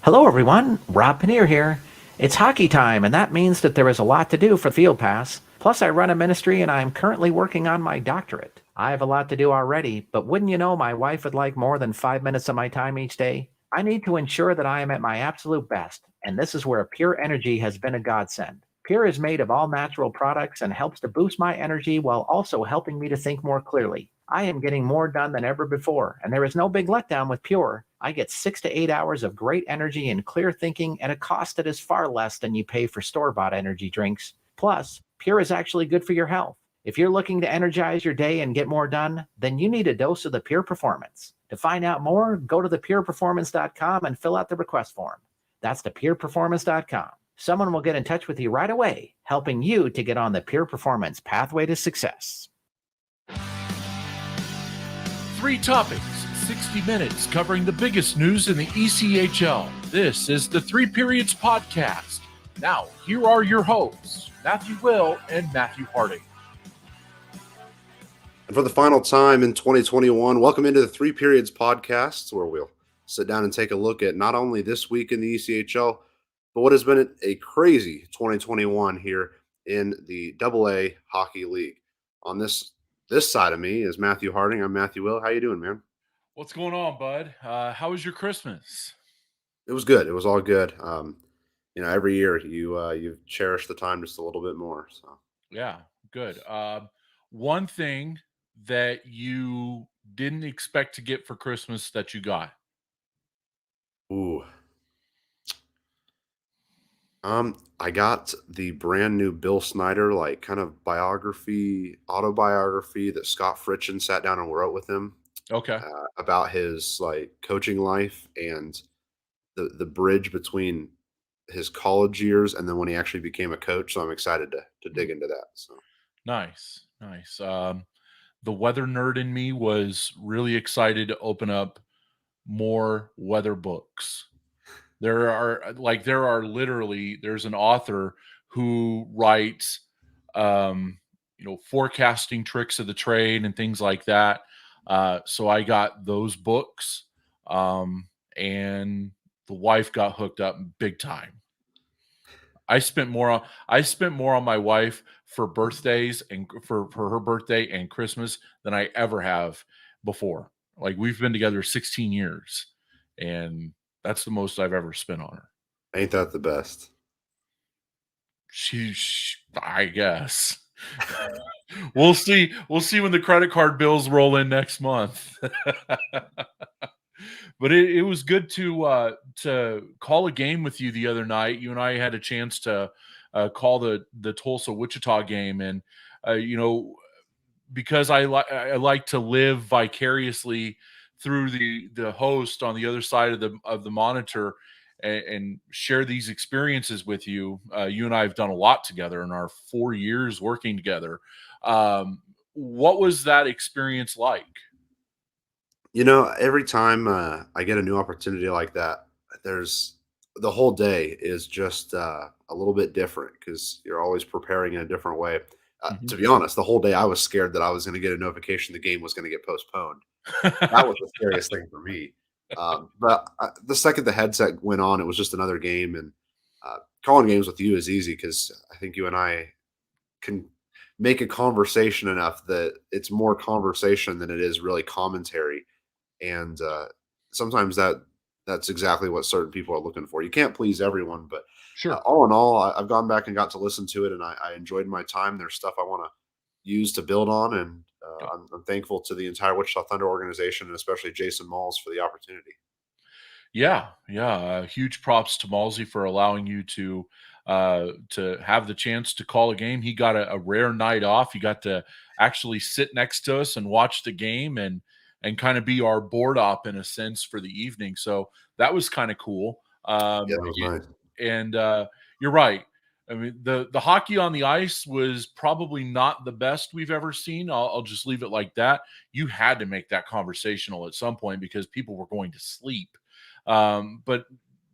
Hello, everyone. Rob Paneer here. It's hockey time, and that means that there is a lot to do for Field Pass. Plus, I run a ministry, and I'm currently working on my doctorate. I have a lot to do already, but wouldn't you know, my wife would like more than 5 minutes of my time each day. I need to ensure that I am at my absolute best, and this is where Pure Energy has been a godsend. Pure is made of all natural products and helps to boost my energy while also helping me to think more clearly. I am getting more done than ever before, and there is no big letdown with Pure. I get 6 to 8 hours of great energy and clear thinking at a cost that is far less than you pay for store bought energy drinks. Plus, Pure is actually good for your health. If you're looking to energize your day and get more done, then you need a dose of the Pure Performance. To find out more, go to thepureperformance.com and fill out the request form. That's thepureperformance.com. Someone will get in touch with you right away, helping you to get on the Pure Performance pathway to success. 3 topics, 60 minutes covering the biggest news in the ECHL. This is the 3 Periods Podcast. Now, here are your hosts, Matthew Will and Matthew Harding. And for the final time in 2021, welcome into the 3 Periods Podcast, where we'll sit down and take a look at not only this week in the ECHL, but what has been a crazy 2021 here in the AA Hockey League. On this side of me is Matthew Harding. I'm Matthew Will. How you doing, man? What's going on, bud? How was your Christmas? It was good. It was all good. Every year you cherish the time just a little bit more. So Yeah, good. One thing that you didn't expect to get for Christmas that you got? Ooh. I got the brand new Bill Snyder, like kind of autobiography that Scott Fritchen sat down and wrote with him Okay. about his like coaching life and the bridge between his college years and then when he actually became a coach. So I'm excited to dig into that. So Nice. The weather nerd in me was really excited to open up more weather books. There's an author who writes forecasting tricks of the trade and things like that. So I got those books, and the wife got hooked up big time. I spent more on my wife for birthdays and for her birthday and Christmas than I ever have before. Like, we've been together 16 years, and that's the most I've ever spent on her. ain't that the best? I guess. We'll see. We'll see when the credit card bills roll in next month. But it was good to call a game with you the other night. You and I had a chance to call the Tulsa Wichita game, and because I like to live vicariously through the host on the other side of the monitor and share these experiences with you. You and I have done a lot together in our 4 years working together. What was that experience like? Every time I get a new opportunity like that, there's the whole day is just a little bit different because you're always preparing in a different way. To be honest, the whole day I was scared that I was going to get a notification the game was going to get postponed. That was the scariest thing for me. But the second the headset went on, it was just another game. And calling games with you is easy because I think you and I can make a conversation enough that it's more conversation than it is really commentary. And sometimes that's exactly what certain people are looking for. You can't please everyone, but Sure. all in all, I've gone back and got to listen to it, and I enjoyed my time. There's stuff I want to use to build on, and I'm thankful to the entire Wichita Thunder organization, and especially Jason Malls for the opportunity. Yeah. Huge props to Malsey for allowing you to have the chance to call a game. He got a rare night off. He got to actually sit next to us and watch the game and kind of be our board op in a sense for the evening. So that was kind of cool. Yeah, that was nice. And you're right. I mean, the hockey on the ice was probably not the best we've ever seen. I'll just leave it like that. You had to make that conversational at some point because people were going to sleep. But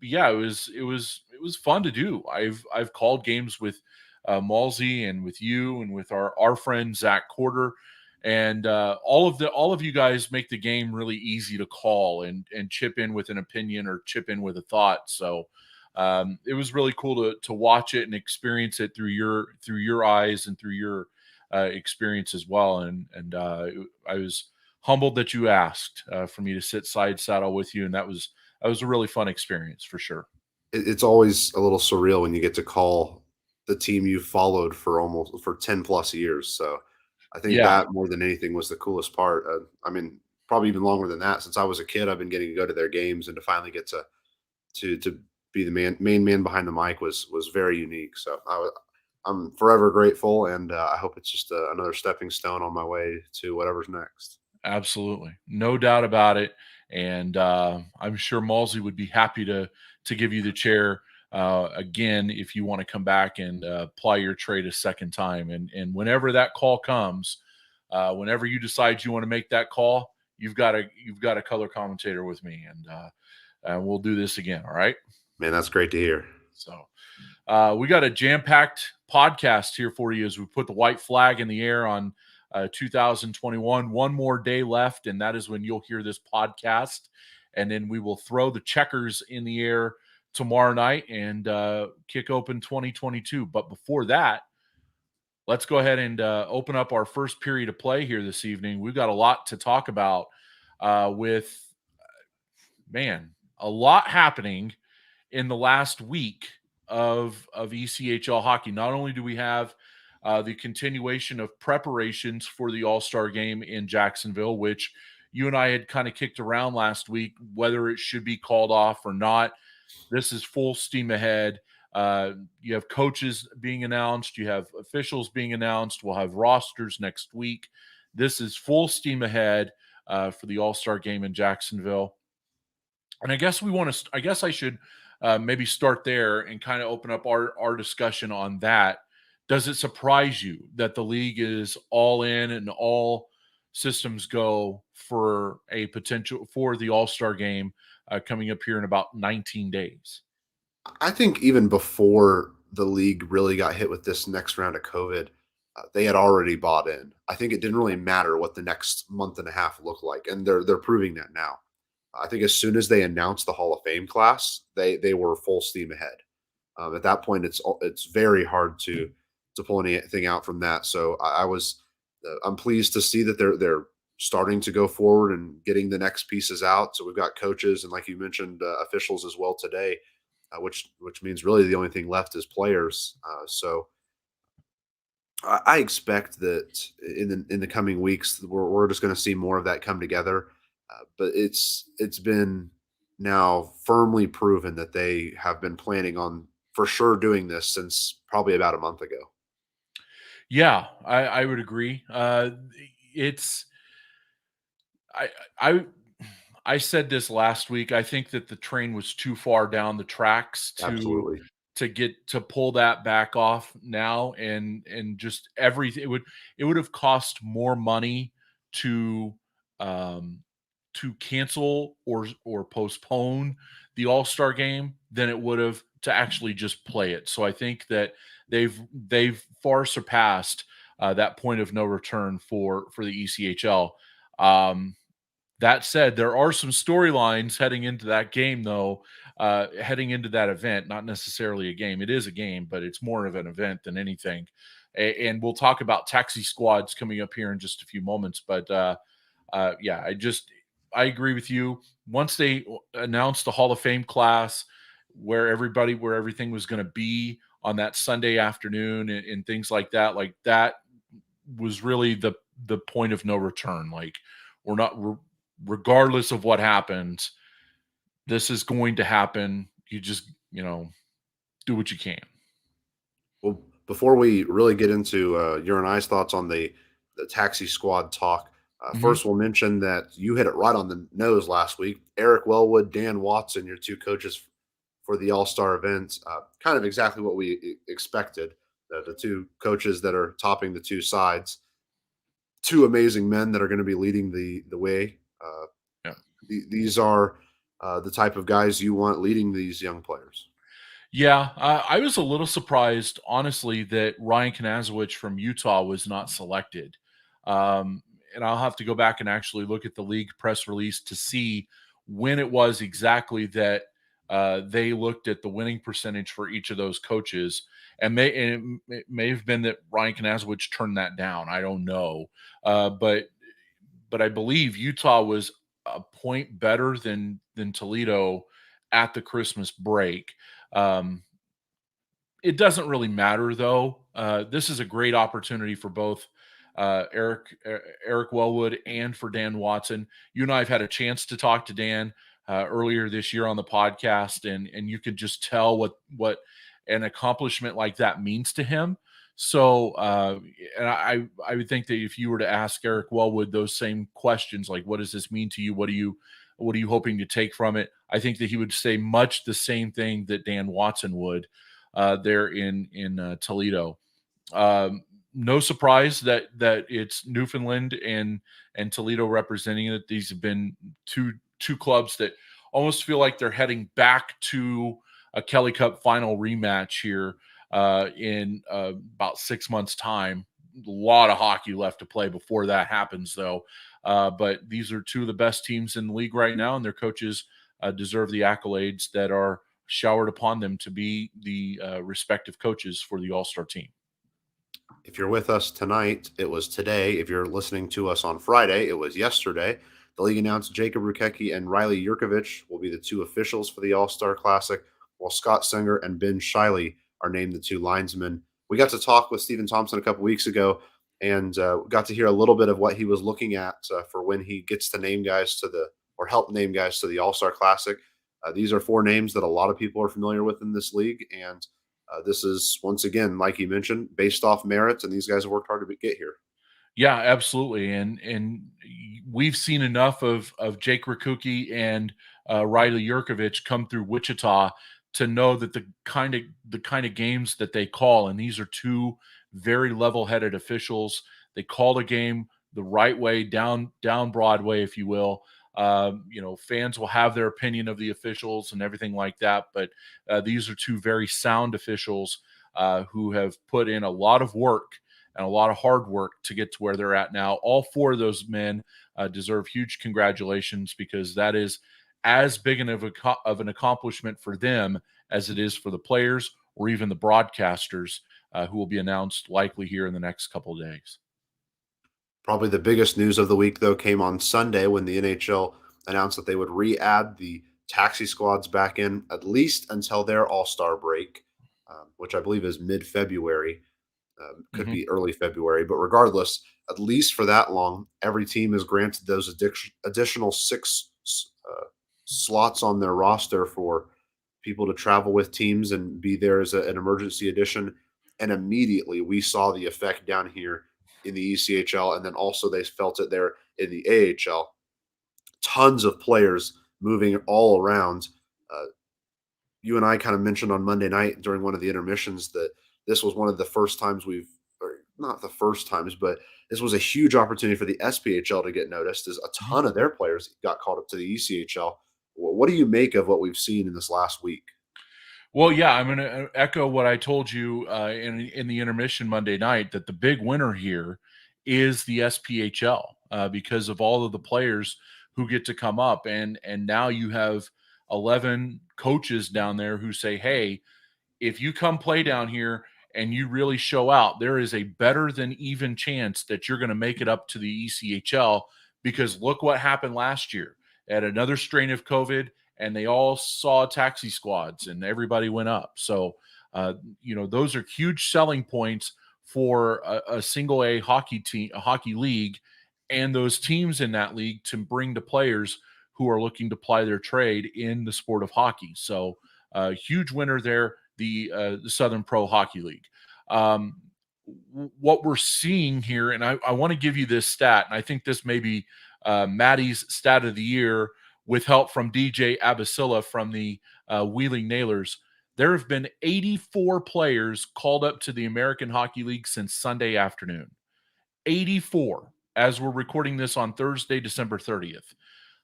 yeah, it was fun to do. I've called games with Malsey and with you and with our friend Zach Corder, And all of you guys make the game really easy to call and chip in with an opinion or chip in with a thought. So it was really cool to watch it and experience it through your eyes and through your experience as well. And I was humbled that you asked for me to sit side saddle with you, and that was a really fun experience for sure. It's always a little surreal when you get to call the team you followed for 10 plus years. So I think Yeah. that more than anything was the coolest part. I mean, probably even longer than that. Since I was a kid, I've been getting to go to their games, and to finally get to be the main man behind the mic was very unique. So I'm forever grateful, and I hope it's just another stepping stone on my way to whatever's next. Absolutely. No doubt about it. And I'm sure Malsey would be happy to give you the chair again if you want to come back and ply your trade a second time. And whenever that call comes, whenever you decide you want to make that call, you've got a color commentator with me, and we'll do this again. All right. Man, that's great to hear. So we got a jam-packed podcast here for you as we put the white flag in the air on 2021. One more day left, and that is when you'll hear this podcast. And then we will throw the checkers in the air tomorrow night and kick open 2022. But before that, let's go ahead and open up our first period of play here this evening. We've got a lot to talk about with a lot happening in the last week of ECHL hockey. Not only do we have the continuation of preparations for the All-Star Game in Jacksonville, which you and I had kind of kicked around last week, whether it should be called off or not. This is full steam ahead. You have coaches being announced. You have officials being announced. We'll have rosters next week. This is full steam ahead for the All-Star Game in Jacksonville. And I guess I should maybe start there and kind of open up our discussion on that. Does it surprise you that the league is all in and all systems go for a potential for the All-Star Game coming up here in about 19 days? I think even before the league really got hit with this next round of COVID, they had already bought in. I think it didn't really matter what the next month and a half looked like, and they're proving that now. I think as soon as they announced the Hall of Fame class, they were full steam ahead. At that point, it's very hard to pull anything out from that. So I'm pleased to see that they're starting to go forward and getting the next pieces out. So we've got coaches and, like you mentioned, officials as well today, which means really the only thing left is players. So I expect that in the coming weeks we're just going to see more of that come together. But it's been now firmly proven that they have been planning on for sure doing this since probably about a month ago. Yeah, I would agree. I said this last week. I think that the train was too far down the tracks Absolutely. to pull that back off now, and just everything. It would have cost more money to cancel or postpone the All-Star Game than it would have to actually just play it. So I think that they've far surpassed that point of no return for the ECHL. That said, there are some storylines heading into that game, though, heading into that event. Not necessarily a game. It is a game, but it's more of an event than anything. And we'll talk about taxi squads coming up here in just a few moments. But yeah, I agree with you. Once they announced the Hall of Fame class, where everything was going to be on that Sunday afternoon and things like that was really the point of no return. Like, we're not, regardless of what happens, this is going to happen. You just, do what you can. Well, before we really get into your and I's thoughts on the taxi squad talk, first we'll mention that you hit it right on the nose last week. Eric Wellwood, Dan Watson, your two coaches for the All-Star events, kind of exactly what we expected. The two coaches that are topping the two sides, two amazing men that are going to be leading the way. Yeah. These are the type of guys you want leading these young players. Yeah, I was a little surprised, honestly, that Ryan Kanazowicz from Utah was not selected. and I'll have to go back and actually look at the league press release to see when it was exactly that they looked at the winning percentage for each of those coaches. And it may have been that Ryan Kanazowicz turned that down. I don't know. But I believe Utah was a point better than Toledo at the Christmas break. It doesn't really matter, though. This is a great opportunity for both Eric Wellwood and for Dan Watson. You and I have had a chance to talk to Dan earlier this year on the podcast, and you could just tell what an accomplishment like that means to him. So, and I would think that if you were to ask Eric Wellwood those same questions, like what does this mean to you? What are you hoping to take from it? I think that he would say much the same thing that Dan Watson would there in Toledo. No surprise that it's Newfoundland and Toledo representing it. These have been two clubs that almost feel like they're heading back to a Kelly Cup final rematch here in about 6 months' time. A lot of hockey left to play before that happens, though. But these are two of the best teams in the league right now, and their coaches deserve the accolades that are showered upon them to be the respective coaches for the All-Star team. If you're with us tonight, it was today. If you're listening to us on Friday, it was yesterday. The league announced Jacob Rukecki and Riley Yurkovich will be the two officials for the All-Star Classic, while Scott Singer and Ben Shiley are named the two linesmen. We got to talk with Stephen Thompson a couple weeks ago and got to hear a little bit of what he was looking at for when he gets to name guys help name guys to the All-Star Classic. These are four names that a lot of people are familiar with in this league, and this is, once again, like you mentioned, based off merits, and these guys have worked hard to get here. Yeah, absolutely. And we've seen enough of Jake Rikuki and Riley Yurkovich come through Wichita to know that the kind of games that they call, and these are two very level-headed officials. They call a game the right way, down Broadway, if you will. Fans will have their opinion of the officials and everything like that, but these are two very sound officials who have put in a lot of work and a lot of hard work to get to where they're at now. All four of those men deserve huge congratulations, because that is as big of an accomplishment for them as it is for the players or even the broadcasters who will be announced likely here in the next couple of days. Probably the biggest news of the week, though, came on Sunday when the NHL announced that they would re-add the taxi squads back in at least until their All-Star break, which I believe is mid-February. Could be early February, but regardless, at least for that long, every team is granted those additional 6 slots on their roster for people to travel with teams and be there as an emergency addition. And immediately we saw the effect down here in the ECHL, and then also they felt it there in the AHL. Tons of players moving all around. You and I kind of mentioned on Monday night during one of the intermissions that this was one of the first times not the first times, but this was a huge opportunity for the SPHL to get noticed, as a ton of their players got called up to the ECHL. What do you make of what we've seen in this last week? Well, yeah, I'm going to echo what I told you in the intermission Monday night, that the big winner here is the SPHL because of all of the players who get to come up. And now you have 11 coaches down there who say, hey, if you come play down here and you really show out, there is a better than even chance that you're going to make it up to the ECHL, because look what happened last year at another strain of COVID, and they all saw taxi squads and everybody went up. So, those are huge selling points for a single A hockey team, a hockey league, and those teams in that league to bring to players who are looking to ply their trade in the sport of hockey. So, huge winner there, the Southern Pro Hockey League. What we're seeing here, and I want to give you this stat, and I think this may be Maddie's stat of the year with help from DJ Abasilla from the Wheeling Nailers. There have been 84 players called up to the American Hockey League since Sunday afternoon. 84, as we're recording this on Thursday, December 30th.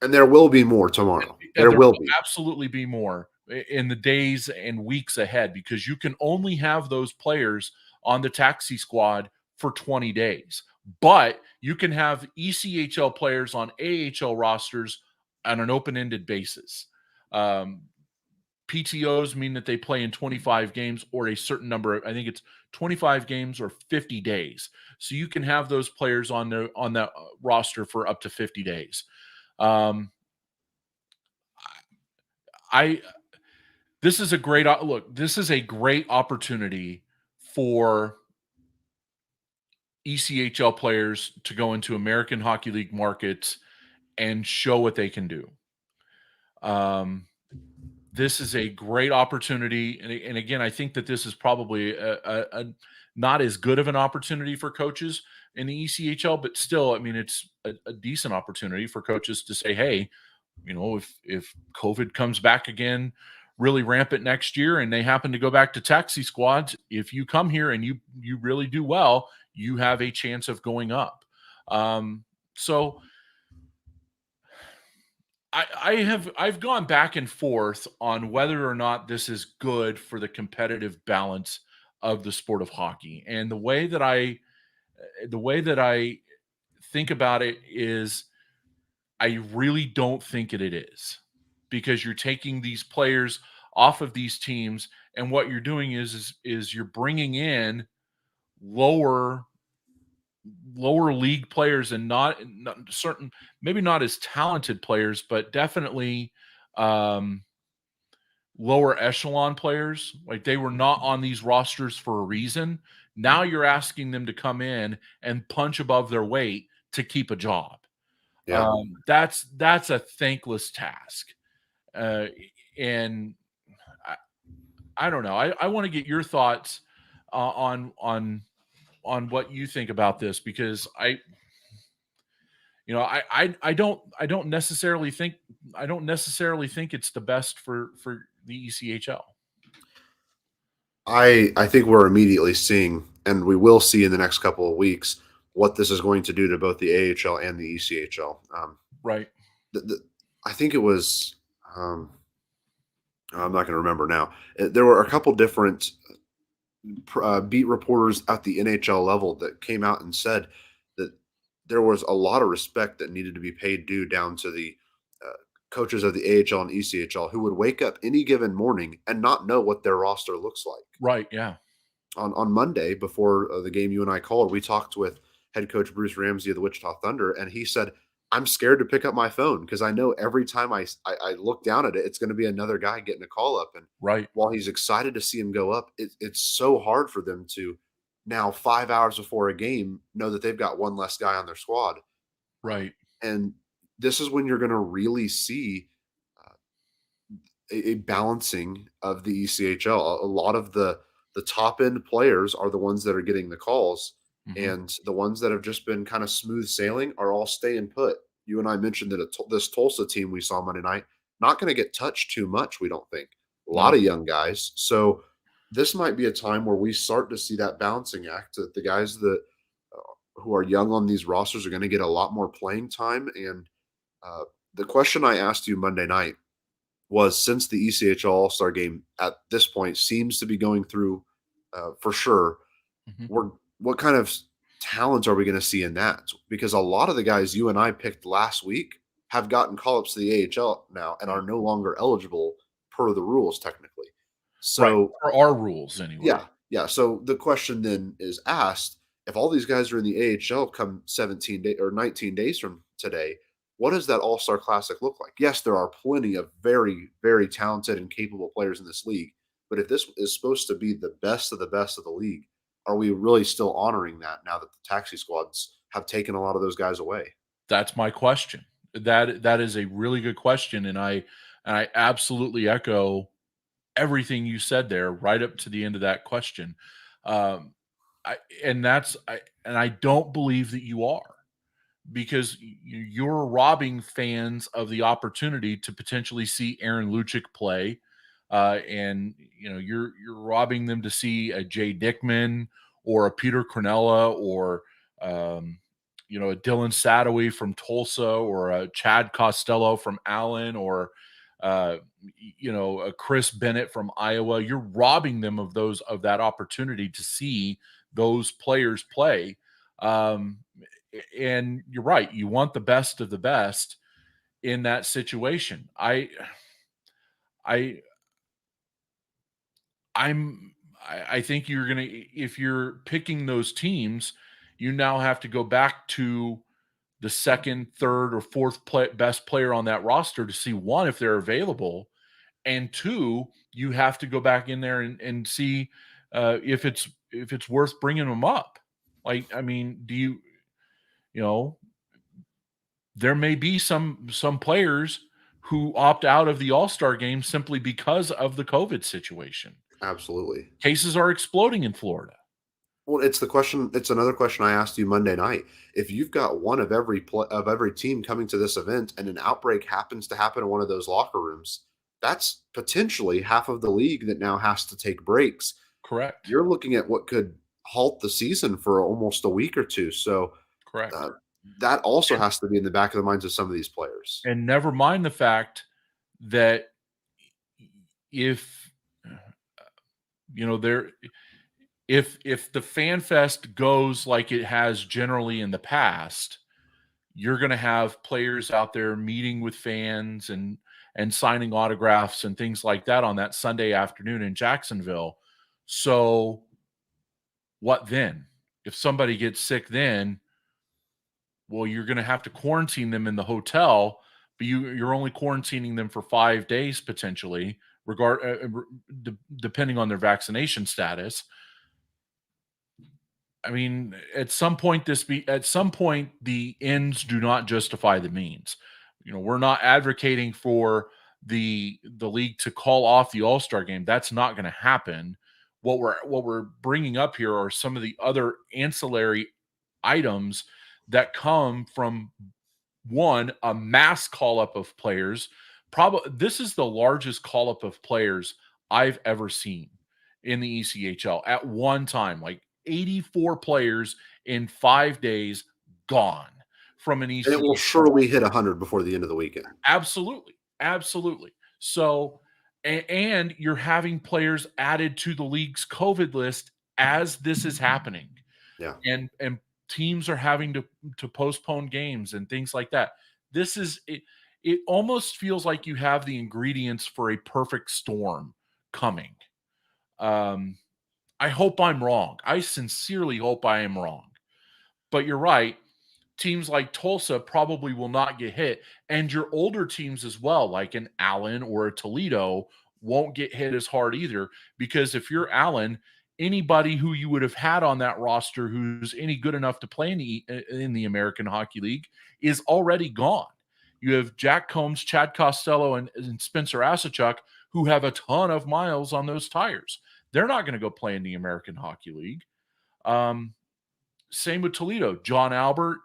And there will be more tomorrow. There will be. Absolutely be more in the days and weeks ahead, because you can only have those players on the taxi squad for 20 days. but you can have ECHL players on AHL rosters on an open-ended basis. PTOs mean that they play in 25 games or a certain number. I think it's 25 games or 50 days. So you can have those players on that roster for up to 50 days. This is a great look. This is a great opportunity for ECHL players to go into American Hockey League markets and show what they can do. This is a great opportunity, and again, I think that this is probably a not as good of an opportunity for coaches in the ECHL, but still, I mean, it's a decent opportunity for coaches to say, hey, if COVID comes back again really rampant next year and they happen to go back to taxi squads, if you come here and you really do well, you have a chance of going up. So I've gone back and forth on whether or not this is good for the competitive balance of the sport of hockey. And the way that I think about it is I really don't think it is, because you're taking these players off of these teams, and what you're doing is you're bringing in lower league players, and not certain, maybe not as talented players, but definitely lower echelon players. Like, they were not on these rosters for a reason. Now you're asking them to come in and punch above their weight to keep a job. Yeah. That's a thankless task. And I don't know. I want to get your thoughts on what you think about this, because I don't necessarily think it's the best for the ECHL. I think we're immediately seeing, and we will see in the next couple of weeks, what this is going to do to both the AHL and the ECHL. Right. I think it was, I'm not going to remember now. There were a couple different beat reporters at the NHL level that came out and said that there was a lot of respect that needed to be paid due down to the coaches of the AHL and ECHL, who would wake up any given morning and not know what their roster looks like. Right. Yeah. On Monday, before the game you and I called, we talked with head coach Bruce Ramsey of the Wichita Thunder, and he said, I'm scared to pick up my phone because I know every time I look down at it, it's going to be another guy getting a call up. And right. While he's excited to see him go up, it's so hard for them to now, 5 hours before a game, know that they've got one less guy on their squad. Right. And this is when you're going to really see a balancing of the ECHL. A lot of the top end players are the ones that are getting the calls, and the ones that have just been kind of smooth sailing are all staying put. You and I mentioned that this Tulsa team we saw Monday night, not going to get touched too much, we don't think. A lot of young guys. So this might be a time where we start to see that balancing act, that the guys that who are young on these rosters are going to get a lot more playing time. And the question I asked you Monday night was, since the ECHL All-Star Game at this point seems to be going through for sure, what kind of talents are we going to see in that? Because a lot of the guys you and I picked last week have gotten call-ups to the AHL now and are no longer eligible per the rules technically. So for our rules anyway. Yeah. So the question then is asked, if all these guys are in the AHL come 17 days or 19 days from today, what does that All-Star Classic look like? Yes, there are plenty of very, very talented and capable players in this league, but if this is supposed to be the best of the league, are we really still honoring that now that the taxi squads have taken a lot of those guys away? That's my question. That is a really good question, and I absolutely echo everything you said there, right up to the end of that question. I don't believe that you are, because you're robbing fans of the opportunity to potentially see Aaron Lucic play, and you're robbing them to see a Jay Dickman or a Peter Cronella or a Dylan Sadoway from Tulsa, or a Chad Costello from Allen, or a Chris Bennett from Iowa. You're robbing them of that opportunity to see those players play. Um, and you're right. You want the best of the best in that situation. I think you're going to, if you're picking those teams, you now have to go back to the second, third, or fourth best player on that roster to see, one, if they're available, and two, you have to go back in there and see if it's worth bringing them up. Like, I mean, there may be some players who opt out of the All-Star game simply because of the COVID situation. Absolutely. Cases are exploding in Florida. Well, it's another question I asked you Monday night. If you've got one of every team coming to this event and an outbreak happens to happen in one of those locker rooms, that's potentially half of the league that now has to take breaks. Correct. You're looking at what could halt the season for almost a week or two. So correct. That also has to be in the back of the minds of some of these players. And never mind the fact that if the Fan Fest goes like it has generally in the past, you're going to have players out there meeting with fans and signing autographs and things like that on that Sunday afternoon in Jacksonville. So what then? If somebody gets sick then, well, you're going to have to quarantine them in the hotel, but you're only quarantining them for 5 days potentially, depending on their vaccination status. I mean, at some point the ends do not justify the means. We're not advocating for the league to call off the All-Star game. That's not going to happen. What we're bringing up here are some of the other ancillary items that come from, one, a mass call-up of players. This is the largest call-up of players I've ever seen in the ECHL at one time. Like 84 players in 5 days gone from an ECHL. And it will surely hit 100 before the end of the weekend. Absolutely. So, and you're having players added to the league's COVID list as this is happening. Yeah. And teams are having to postpone games and things like that. This is it. It almost feels like you have the ingredients for a perfect storm coming. I hope I'm wrong. I sincerely hope I am wrong. But you're right. Teams like Tulsa probably will not get hit. And your older teams as well, like an Allen or a Toledo, won't get hit as hard either. Because if you're Allen, anybody who you would have had on that roster who's any good enough to play in the American Hockey League is already gone. You have Jack Combs, Chad Costello, and Spencer Asachuk, who have a ton of miles on those tires. They're not going to go play in the American Hockey League. Same with Toledo. John Albert,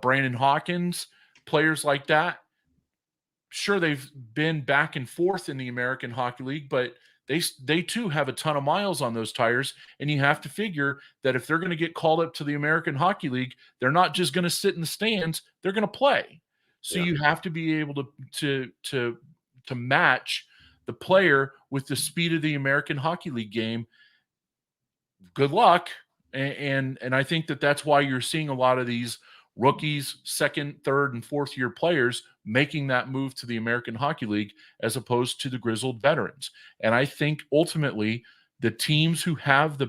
Brandon Hawkins, players like that. Sure, they've been back and forth in the American Hockey League, but they too have a ton of miles on those tires, and you have to figure that if they're going to get called up to the American Hockey League, they're not just going to sit in the stands, they're going to play. So you have to be able to match the player with the speed of the American Hockey League game. Good luck. And I think that's why you're seeing a lot of these rookies, second, third, and fourth year players making that move to the American Hockey League as opposed to the grizzled veterans. And I think ultimately the teams who have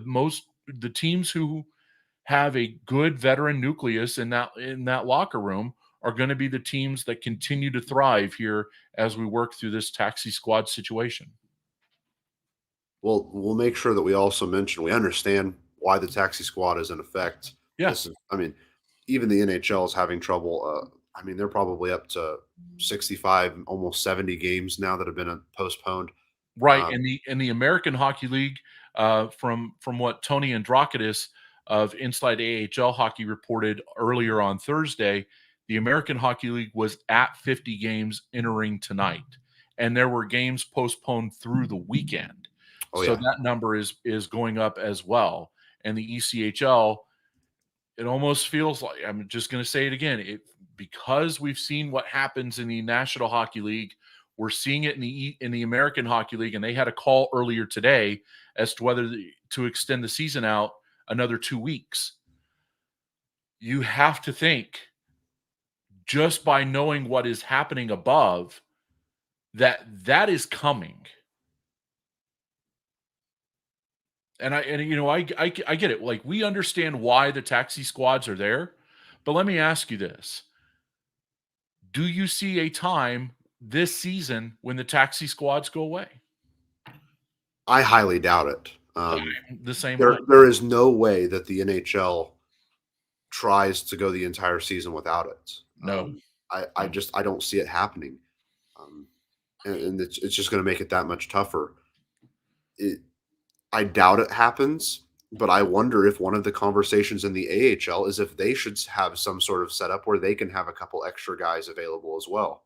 a good veteran nucleus in that locker room are going to be the teams that continue to thrive here as we work through this taxi squad situation. Well, we'll make sure that we also mention, we understand why the taxi squad is in effect. Yes. Even the NHL is having trouble. They're probably up to 65, almost 70 games now that have been postponed. Right. In the American Hockey League, from what Tony Androkidis of Inside AHL Hockey reported earlier on Thursday, the American Hockey League was at 50 games entering tonight, and there were games postponed through the weekend. That number is going up as well. And the ECHL, it almost feels like, I'm just going to say it again, because we've seen what happens in the National Hockey League, we're seeing it in the American Hockey League, and they had a call earlier today as to whether to extend the season out another 2 weeks. you have to think, just by knowing what is happening above, that is coming. And I get it. Like, we understand why the taxi squads are there, but let me ask you this. Do you see a time this season when the taxi squads go away? I highly doubt it. The same way. There is no way that the NHL tries to go the entire season without it. No. I don't see it happening. And it's just going to make it that much tougher. I doubt it happens, but I wonder if one of the conversations in the AHL is if they should have some sort of setup where they can have a couple extra guys available as well,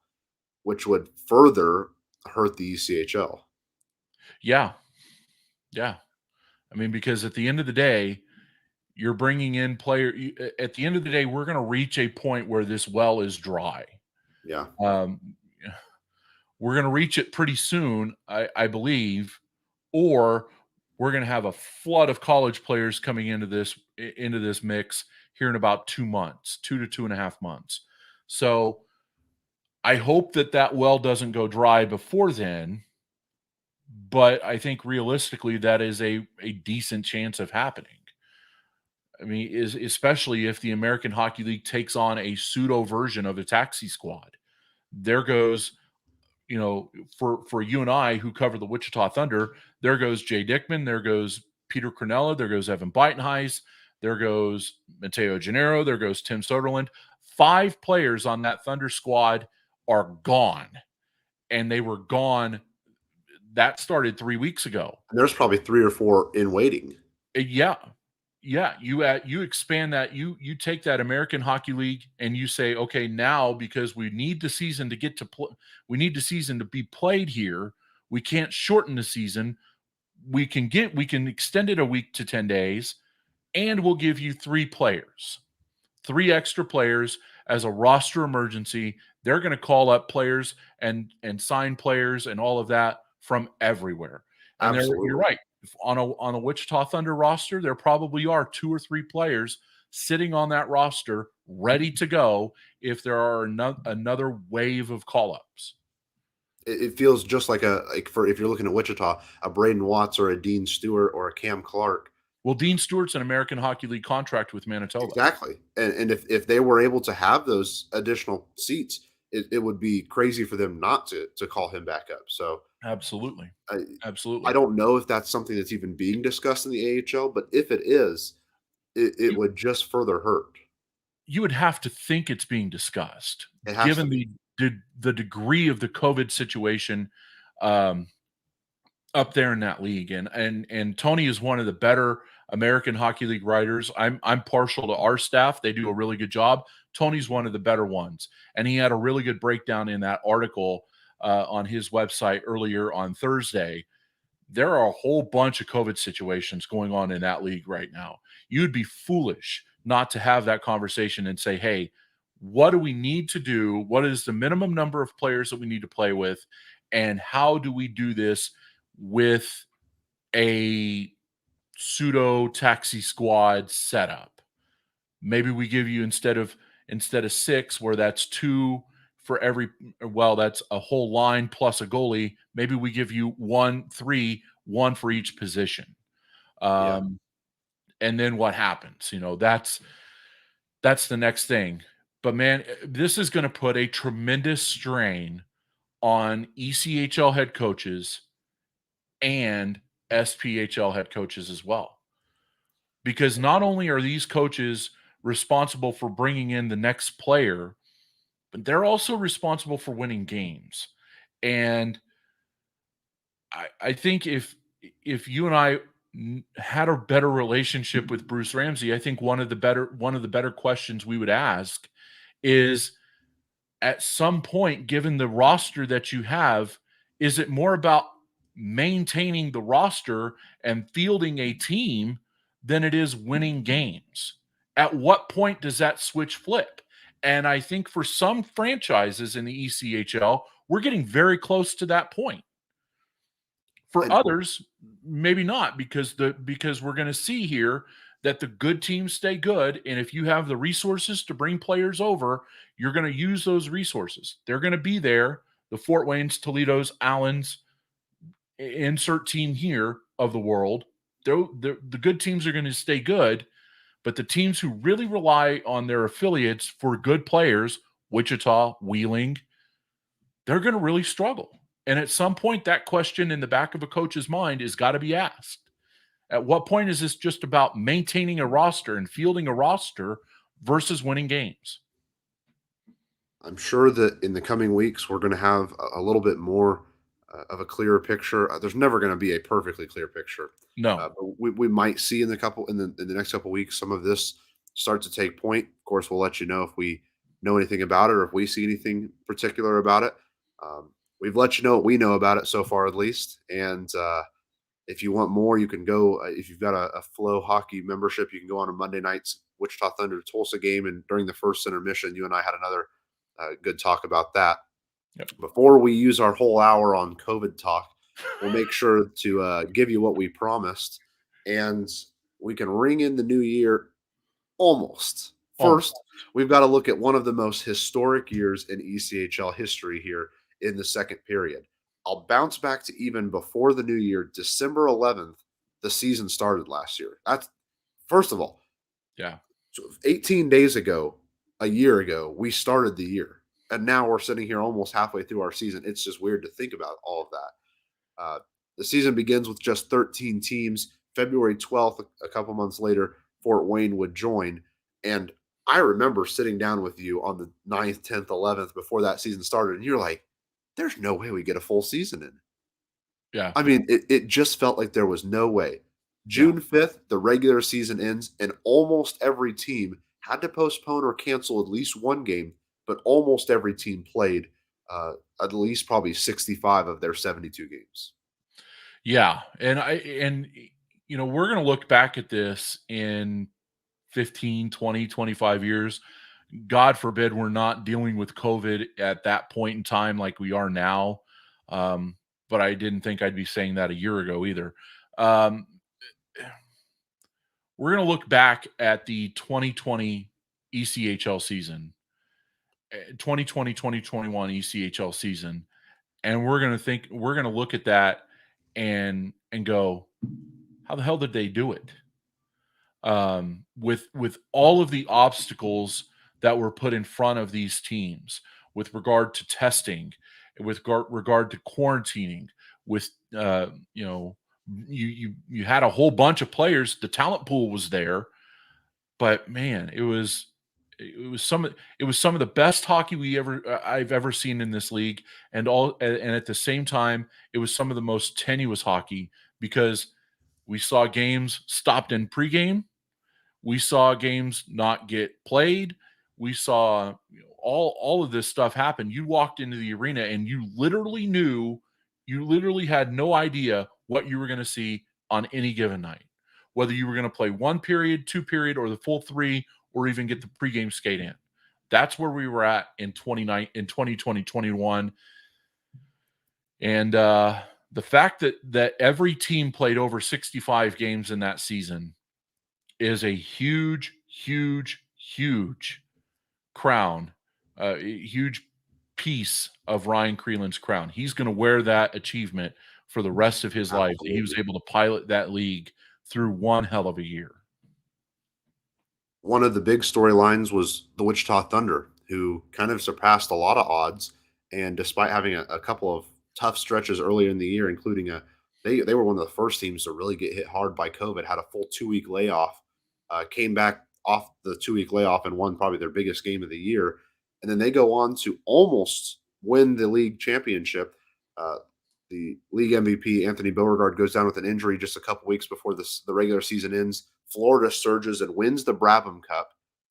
which would further hurt the ECHL. Yeah. Yeah. I mean, because at the end of the day, you're bringing in at the end of the day, we're going to reach a point where this well is dry. Yeah. We're going to reach it pretty soon, I believe, or we're going to have a flood of college players coming into this mix here in about 2 months, 2 to 2.5 months. So I hope that well doesn't go dry before then, but I think realistically that is a decent chance of happening. I mean, especially if the American Hockey League takes on a pseudo version of a taxi squad. There goes, for you and I who cover the Wichita Thunder, there goes Jay Dickman, there goes Peter Cronella, there goes Evan Beitenheis, there goes Matteo Gennaro, there goes Tim Soderlund. 5 players on that Thunder squad are gone, and they were gone. That started 3 weeks ago. And there's probably 3 or 4 in waiting. Yeah. You expand that. You take that American Hockey League and you say, okay, now because we need the season to get to we need the season to be played here. We can't shorten the season. We can extend it a week to 10 days, and we'll give you 3 extra players as a roster emergency. They're going to call up players and sign players and all of that from everywhere. And you're right. On a Wichita Thunder roster, there probably are 2 or 3 players sitting on that roster ready to go if there are another wave of call-ups. It feels just like if you're looking at Wichita, a Braden Watts or a Dean Stewart or a Cam Clark. Well, Dean Stewart's an American Hockey League contract with Manitoba. Exactly. And if they were able to have those additional seats, it would be crazy for them not to call him back up. So absolutely. I don't know if that's something that's even being discussed in the AHL, but if it is, it would just further hurt. You would have to think it's being discussed, given the degree of the COVID situation up there in that league. And Tony is one of the better American Hockey League writers. I'm partial to our staff. They do a really good job. Tony's one of the better ones. And he had a really good breakdown in that article on his website earlier on Thursday. There are a whole bunch of COVID situations going on in that league right now. You'd be foolish not to have that conversation and say, hey, what do we need to do? What is the minimum number of players that we need to play with? And how do we do this with a pseudo taxi squad setup? Maybe we give you instead of 6, where that's 2 for every, that's a whole line plus a goalie. Maybe we give you 3, 1 for each position. And then what happens? That's the next thing. But man, this is going to put a tremendous strain on ECHL head coaches and SPHL head coaches as well. Because not only are these coaches responsible for bringing in the next player, but they're also responsible for winning games. And I think if you and I had a better relationship with Bruce Ramsey, I think one of the better questions we would ask is, at some point, given the roster that you have, is it more about maintaining the roster and fielding a team than it is winning games? At what point does that switch flip? And I think for some franchises in the ECHL, we're getting very close to that point. For others, maybe not, because we're going to see here that the good teams stay good. And if you have the resources to bring players over, you're going to use those resources. They're going to be there. The Fort Waynes, Toledos, Allens, insert team here of the world. The good teams are going to stay good, but the teams who really rely on their affiliates for good players, Wichita, Wheeling, they're going to really struggle. And at some point, that question in the back of a coach's mind is got to be asked. At what point is this just about maintaining a roster and fielding a roster versus winning games? I'm sure that in the coming weeks, we're going to have a little bit more of a clearer picture. There's never going to be a perfectly clear picture. No. But we might see in the next couple weeks some of this start to take point. Of course, we'll let you know if we know anything about it or if we see anything particular about it. We've let you know what we know about it so far, at least. And if you want more, you can go. If you've got a Flow Hockey membership, you can go on a Monday night's Wichita Thunder Tulsa game. And during the first intermission, you and I had another good talk about that. Yep. Before we use our whole hour on COVID talk, we'll make sure to give you what we promised, and we can ring in the new year almost. First, we've got to look at one of the most historic years in ECHL history here in the second period. I'll bounce back to even before the new year, December 11th, the season started last year. That's first of all. Yeah. So 18 days ago, a year ago, we started the year. And now we're sitting here almost halfway through our season. It's just weird to think about all of that. The season begins with just 13 teams. February 12th, a couple months later, Fort Wayne would join. And I remember sitting down with you on the 9th, 10th, 11th before that season started. And you're like, there's no way we get a full season in. Yeah. I mean, it just felt like there was no way. June 5th, the regular season ends, and almost every team had to postpone or cancel at least one game, but almost every team played at least probably 65 of their 72 games. Yeah. And we're going to look back at this in 15, 20, 25 years. God forbid we're not dealing with COVID at that point in time like we are now. But I didn't think I'd be saying that a year ago either. We're going to look back at the 2020 ECHL season, 2020, 2021 ECHL season, and we're going to look at that and go, how the hell did they do it? With all of the obstacles that were put in front of these teams with regard to testing, with regard to quarantining, with you had a whole bunch of players. The talent pool was there, but man, it was some of the best hockey I've ever seen in this league, and at the same time, it was some of the most tenuous hockey because we saw games stopped in pregame, we saw games not get played, we saw all of this stuff happen. You walked into the arena and you literally had no idea what you were going to see on any given night, whether you were going to play one period, two period, or the full three, or even get the pregame skate in. That's where we were at in 2020, 21. And the fact that every team played over 65 games in that season is a huge, huge, huge crown, a huge piece of Ryan Creelan's crown. He's going to wear that achievement for the rest of his life. He was able to pilot that league through one hell of a year. One of the big storylines was the Wichita Thunder, who kind of surpassed a lot of odds. And despite having a couple of tough stretches earlier in the year, including they were one of the first teams to really get hit hard by COVID, had a full 2-week layoff, came back off the 2-week layoff and won probably their biggest game of the year. And then they go on to almost win the league championship. The league MVP, Anthony Beauregard, goes down with an injury just a couple weeks before the regular season ends. Florida surges and wins the Brabham Cup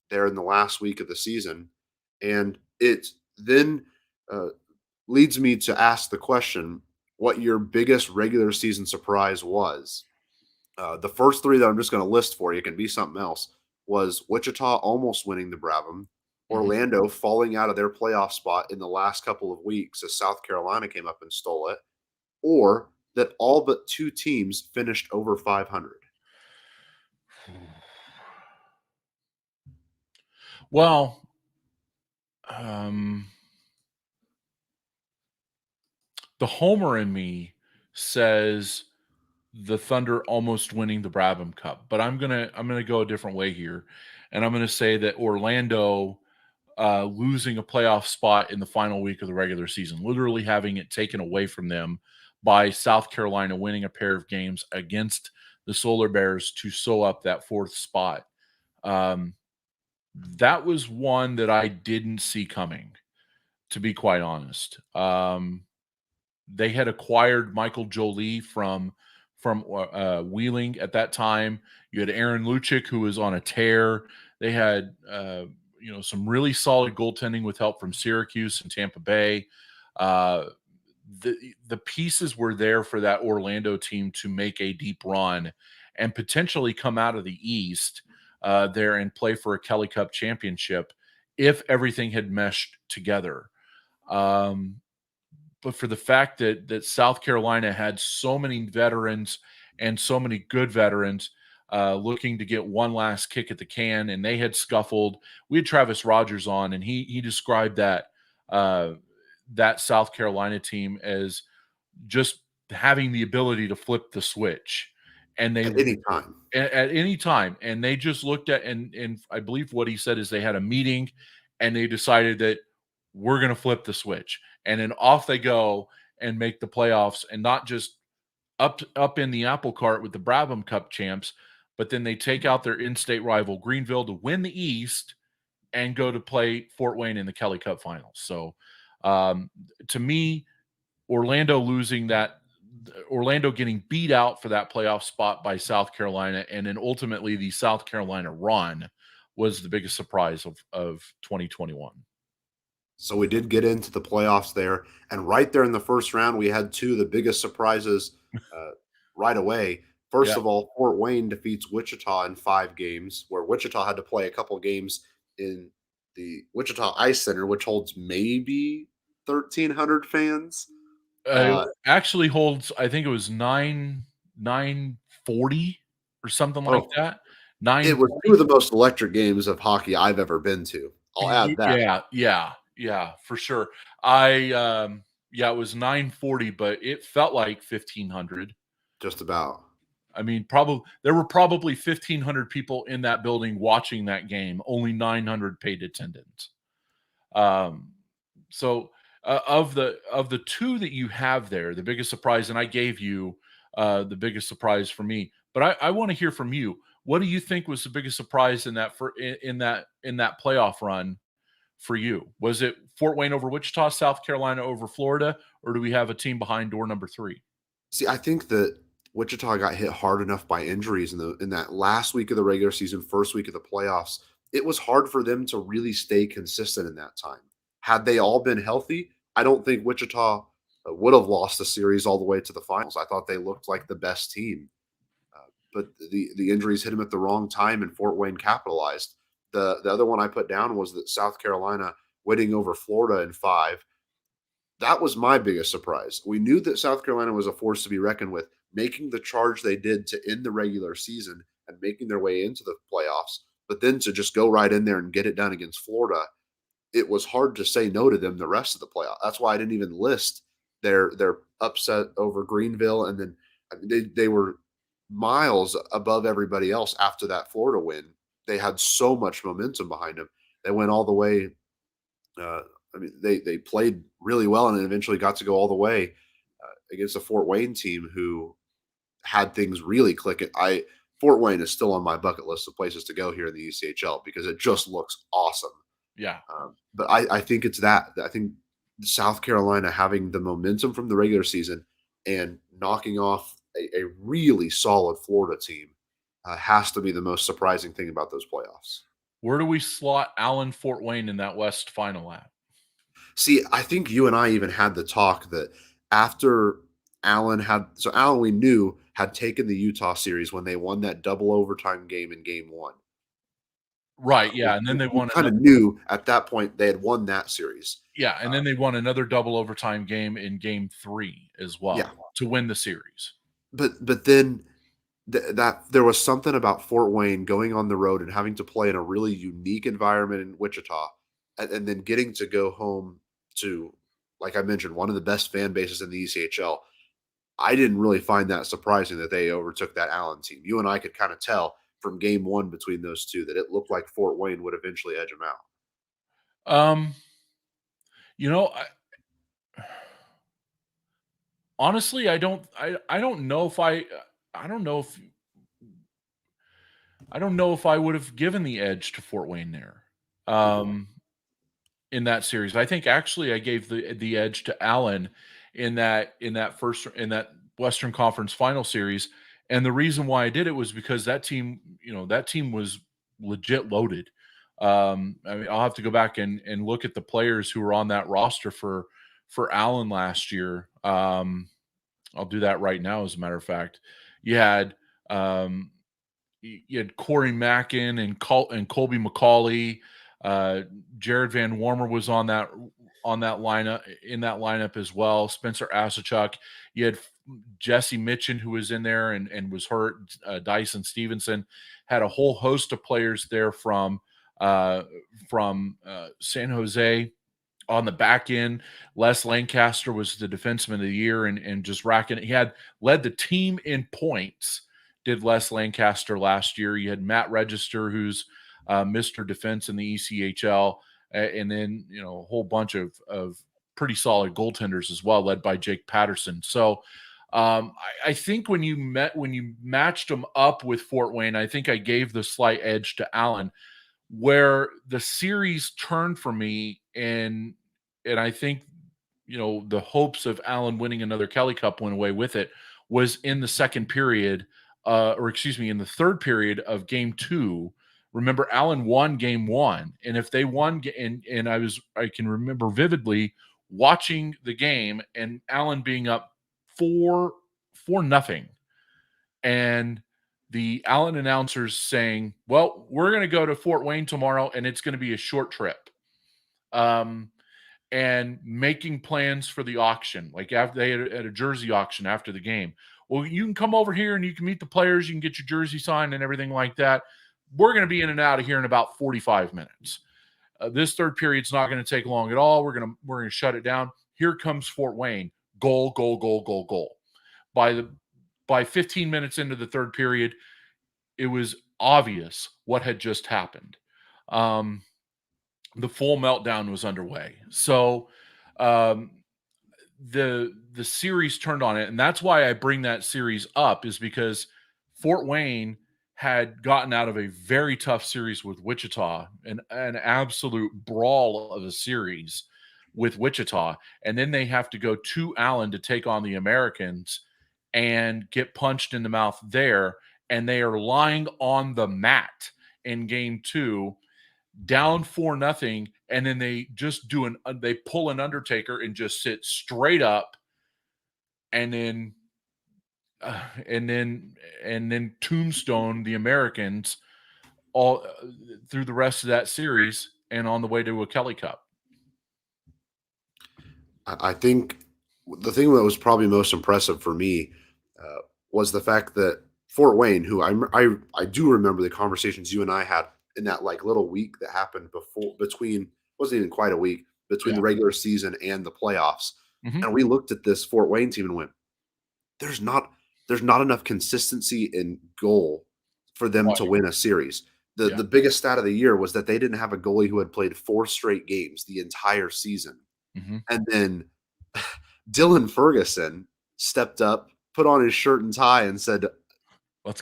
there in the last week of the season. And it then leads me to ask the question, what your biggest regular season surprise was. The first three that I'm just going to list for you, can be something else, was Wichita almost winning the Brabham, Orlando falling out of their playoff spot in the last couple of weeks as South Carolina came up and stole it, or that all but two teams finished over 500. Well, the homer in me says the Thunder almost winning the Brabham Cup, but I'm gonna go a different way here, and I'm gonna say that Orlando losing a playoff spot in the final week of the regular season, literally having it taken away from them by South Carolina winning a pair of games against the Solar Bears to sew up that fourth spot. That was one that I didn't see coming, to be quite honest. They had acquired Michael Jolie from Wheeling at that time. You had Aaron Lucic, who was on a tear. They had some really solid goaltending with help from Syracuse and Tampa Bay. The pieces were there for that Orlando team to make a deep run and potentially come out of the East there and play for a Kelly Cup championship if everything had meshed together. But for the fact that South Carolina had so many veterans and so many good veterans looking to get one last kick at the can, and they had scuffled. We had Travis Rogers on, and he described that that South Carolina team as just having the ability to flip the switch, and they At any time. At any time, and they just looked at and I believe what he said is they had a meeting, and they decided that we're going to flip the switch, and then off they go and make the playoffs, and not just up in the apple cart with the Brabham Cup champs, but then they take out their in-state rival Greenville to win the East and go to play Fort Wayne in the Kelly Cup Finals. So, to me, Orlando getting beat out for that playoff spot by South Carolina, and then ultimately the South Carolina run was the biggest surprise of 2021. So we did get into the playoffs there, and right there in the first round, we had two of the biggest surprises right away. First of all, Fort Wayne defeats Wichita in 5 games, where Wichita had to play a couple games in the Wichita Ice Center, which holds maybe 1,300 fans. It actually holds, I think it was 940 or something like that. It was 2 of the most electric games of hockey I've ever been to. I'll add that. Yeah, for sure. It was 940, but it felt like 1,500. Just about. I mean, there were probably 1,500 people in that building watching that game. Only 900 paid attendance. So of the two that you have there, the biggest surprise, and I gave you the biggest surprise for me, but I want to hear from you. What do you think was the biggest surprise in that playoff run for you? Was it Fort Wayne over Wichita, South Carolina over Florida, or do we have a team behind door number 3? See, I think that Wichita got hit hard enough by injuries in that last week of the regular season, first week of the playoffs. It was hard for them to really stay consistent in that time. Had they all been healthy, I don't think Wichita would have lost the series all the way to the finals. I thought they looked like the best team. But the injuries hit them at the wrong time, and Fort Wayne capitalized. The other one I put down was that South Carolina winning over Florida in 5. That was my biggest surprise. We knew that South Carolina was a force to be reckoned with, making the charge they did to end the regular season and making their way into the playoffs. But then to just go right in there and get it done against Florida, it was hard to say no to them the rest of the playoff. That's why I didn't even list their upset over Greenville. And then they were miles above everybody else after that Florida win. They had so much momentum behind them. They went all the way. They played really well and eventually got to go all the way against a Fort Wayne team who had things really clicking. Fort Wayne is still on my bucket list of places to go here in the ECHL because it just looks awesome. Yeah. But I think it's that. I think South Carolina having the momentum from the regular season and knocking off a really solid Florida team has to be the most surprising thing about those playoffs. Where do we slot Allen Fort Wayne in that West final at? See, I think you and I even had the talk that after Allen we knew had taken the Utah series when they won that double overtime game in game 1. Right, yeah, and then they won. Kind of knew at that point they had won that series. Yeah, and then they won another double overtime game in game 3 as well to win the series. But then that there was something about Fort Wayne going on the road and having to play in a really unique environment in Wichita, and then getting to go home to, like I mentioned, one of the best fan bases in the ECHL. I didn't really find that surprising that they overtook that Allen team. You and I could kind of tell from game one between those two that it looked like Fort Wayne would eventually edge them out. You know, honestly, I don't know if I don't know if I would have given the edge to Fort Wayne there. In that series, I think actually I gave the edge to Allen in that Western Conference Final series, and the reason why I did it was because that team was legit loaded. I mean, I'll have to go back and look at the players who were on that roster for Allen last year. I'll do that right now. As a matter of fact, you had Corey Mackin and Colby McCauley. Jared Van Warmer was on that lineup as well. Spencer Asachuk. You had Jesse Mitchin, who was in there and was hurt. Dyson Stevenson. Had a whole host of players there from San Jose. On the back end, Les Lancaster was the defenseman of the year and just racking it. He had led the team in points, did Les Lancaster last year. You had Matt Register, who's Mr. Defense in the ECHL, and then a whole bunch of pretty solid goaltenders as well, led by Jake Patterson. So I think when you matched them up with Fort Wayne, I think I gave the slight edge to Allen. Where the series turned for me, and I think the hopes of Allen winning another Kelly Cup went away with it, was in the second period, in the third period of Game 2. Remember, Allen won Game 1, and if they won, and I can remember vividly watching the game and Allen being up 4-0, and the Allen announcers saying, well, we're going to go to Fort Wayne tomorrow, and it's going to be a short trip. And making plans for the auction, like after they had a jersey auction after the game. Well, you can come over here and you can meet the players. You can get your jersey signed and everything like that. We're going to be in and out of here in about 45 minutes. This third period's not going to take long at all. We're going to shut it down. Here comes Fort Wayne. Goal, goal, goal, goal, goal. By 15 minutes into the third period, it was obvious what had just happened. The full meltdown was underway. So the series turned on it, and that's why I bring that series up, is because Fort Wayne had gotten out of a very tough series with Wichita, an absolute brawl of a series with Wichita, and then they have to go to Allen to take on the Americans and get punched in the mouth there, and they are lying on the mat in Game 2, down 4-0, and then they just they pull an Undertaker and just sit straight up, and then tombstone the Americans all through the rest of that series and on the way to a Kelly Cup. I think the thing that was probably most impressive for me was the fact that Fort Wayne, who I do remember the conversations you and I had in that little week that happened between wasn't even quite a week between the regular season and the playoffs. Mm-hmm. And we looked at this Fort Wayne team and went, there's not enough consistency in goal for them to win a series. The biggest stat of the year was that they didn't have a goalie who had played 4 straight games the entire season. Mm-hmm. And then Dylan Ferguson stepped up, put on his shirt and tie, and said,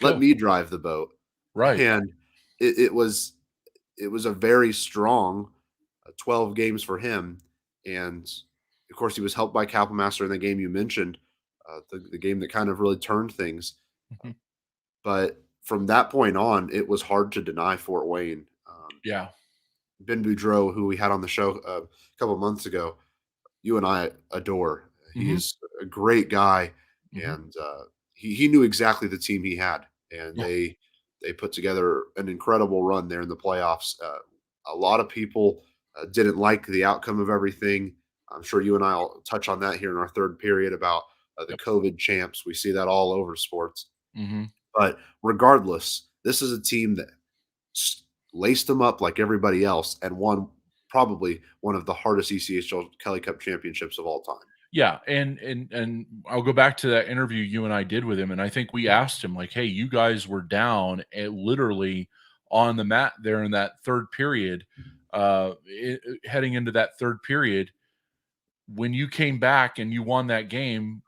let me drive the boat. Right. And it was a very strong 12 games for him. And of course, he was helped by Kapellmaster in the game you mentioned, the game that kind of really turned things. Mm-hmm. But from that point on, it was hard to deny Fort Wayne. Ben Boudreau, who we had on the show a couple of months ago, you and I adore. Mm-hmm. He's a great guy, mm-hmm. and he knew exactly the team he had, and they put together an incredible run there in the playoffs. A lot of people didn't like the outcome of everything. I'm sure you and I will touch on that here in our third period about the COVID champs. We see that all over sports. Mm-hmm. But regardless, this is a team that laced them up like everybody else and won probably one of the hardest ECHL Kelly Cup championships of all time. Yeah, and I'll go back to that interview you and I did with him, and I think we asked him, like, "Hey, you guys were down at literally on the mat there in that third period, heading into that third period. When you came back and you won that game,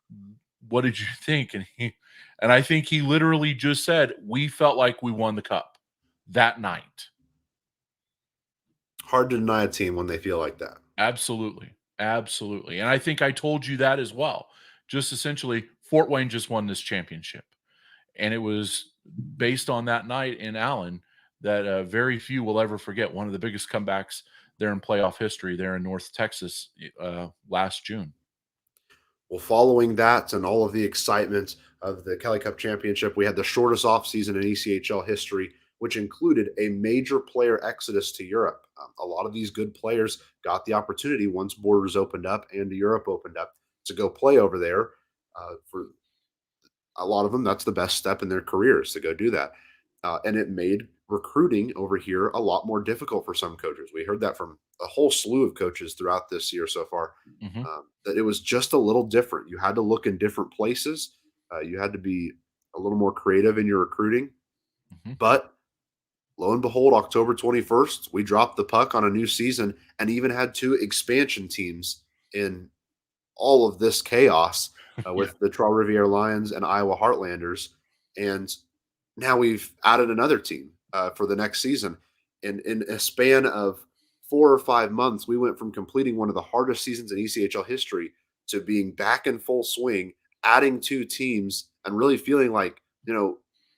what did you think?" And I think he literally just said, "We felt like we won the cup that night." Hard to deny a team when they feel like that. Absolutely. Absolutely. And I think I told you that as well. Just essentially, Fort Wayne just won this championship. And it was based on that night in Allen that very few will ever forget. One of the biggest comebacks there in playoff history there in North Texas last June. Well, following that and all of the excitement of the Kelly Cup Championship, we had the shortest offseason in ECHL history, which included a major player exodus to Europe. A lot of these good players got the opportunity once borders opened up and Europe opened up to go play over there. For a lot of them, that's the best step in their careers to go do that. And it made recruiting over here a lot more difficult for some coaches. We heard that from a whole slew of coaches throughout this year so far, that it was just a little different. You had to look in different places. You had to be a little more creative in your recruiting. But lo and behold, October 21st, we dropped the puck on a new season and even had 2 expansion teams in all of this chaos with the Trois-Rivières Lions and Iowa Heartlanders. And now we've added another team for the next season. In a span of 4 or 5 months, we went from completing one of the hardest seasons in ECHL history to being back in full swing, adding 2 teams, and really feeling like,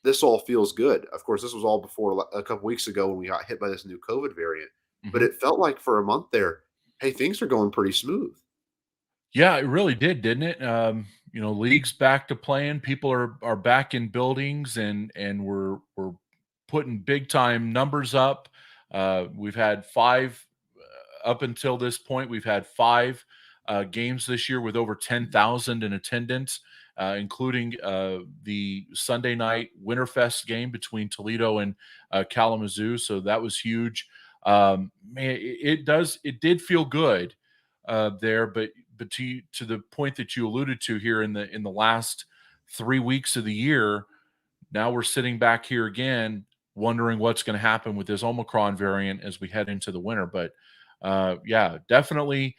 this all feels good. Of course, this was all before a couple weeks ago when we got hit by this new COVID variant. But it felt like for a month there, hey, things are going pretty smooth. Yeah, it really did, didn't it? League's back to playing. People are back in buildings, and we're putting big time numbers up. We've had 5 up until this point. We've had 5 games this year with over 10,000 in attendance, including the Sunday night Winterfest game between Toledo and Kalamazoo. So that was huge. Man, it did feel good there, but to the point that you alluded to here in the last 3 weeks of the year, now we're sitting back here again wondering what's going to happen with this Omicron variant as we head into the winter. But definitely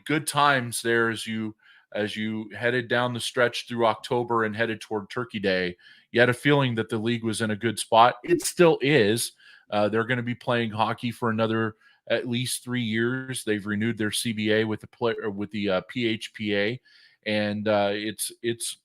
good times there as you headed down the stretch through October and headed toward Turkey Day. You had a feeling that the league was in a good spot. It still is. They're going to be playing hockey for another at least 3 years. They've renewed their CBA with the PHPA, and it's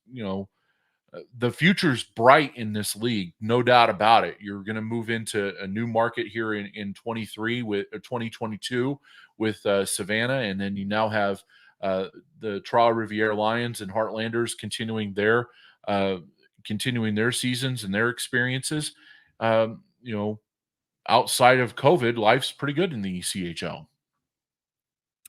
the future's bright in this league, no doubt about it. You're going to move into a new market here in 23 with 2022 with Savannah, and then you now have the Trois-Rivières Lions and Heartlanders continuing their seasons and their experiences. Outside of COVID, life's pretty good in the ECHL.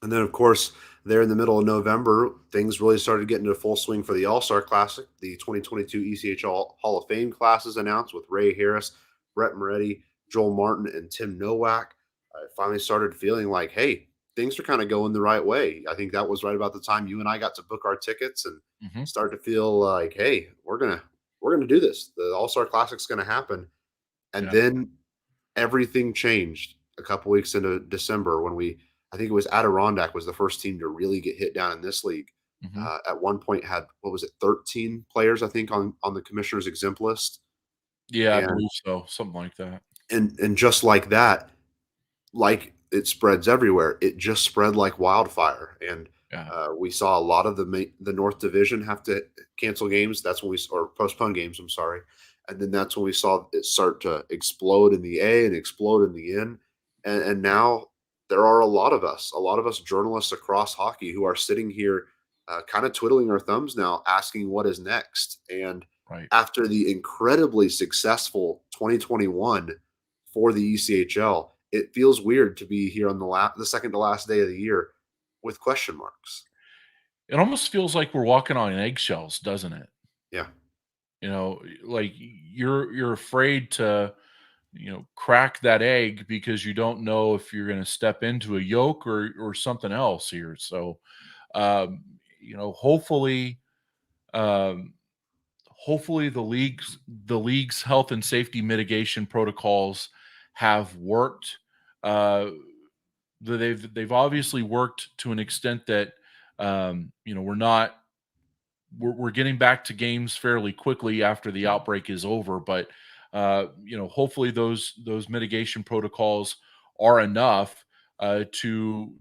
And then, of course, there in the middle of November, things really started getting into full swing for the AllStar Classic. The 2022 ECHL Hall of Fame class is announced with Ray Harris, Brett Moretti, Joel Martin, and Tim Nowak. I finally started feeling like, hey, things are kind of going the right way. I think that was right about the time you and I got to book our tickets and started to feel like, hey, we're gonna do this. The AllStar Classic's gonna happen. And then everything changed a couple weeks into December when I think it was Adirondack was the first team to really get hit down in this league. At one point had, 13 players, I think, on the commissioner's exempt list. Yeah, I believe so. Something like that. And just like that, like it spreads everywhere. It just spread like wildfire. And we saw a lot of the North Division have to cancel games. That's when or postpone games. I'm sorry. And then that's when we saw it start to explode in the A and explode in the N. And now there are a lot of us journalists across hockey who are sitting here kind of twiddling our thumbs now, asking what is next. And after the incredibly successful 2021 for the ECHL, it feels weird to be here on the second to last day of the year with question marks. It almost feels like we're walking on eggshells, doesn't it? Yeah. like you're afraid to, crack that egg because you don't know if you're going to step into a yolk or something else here. So, um, hopefully, um, hopefully the league's health and safety mitigation protocols have worked. Uh, they've obviously worked to an extent that we're getting back to games fairly quickly after the outbreak is over, but hopefully those mitigation protocols are enough to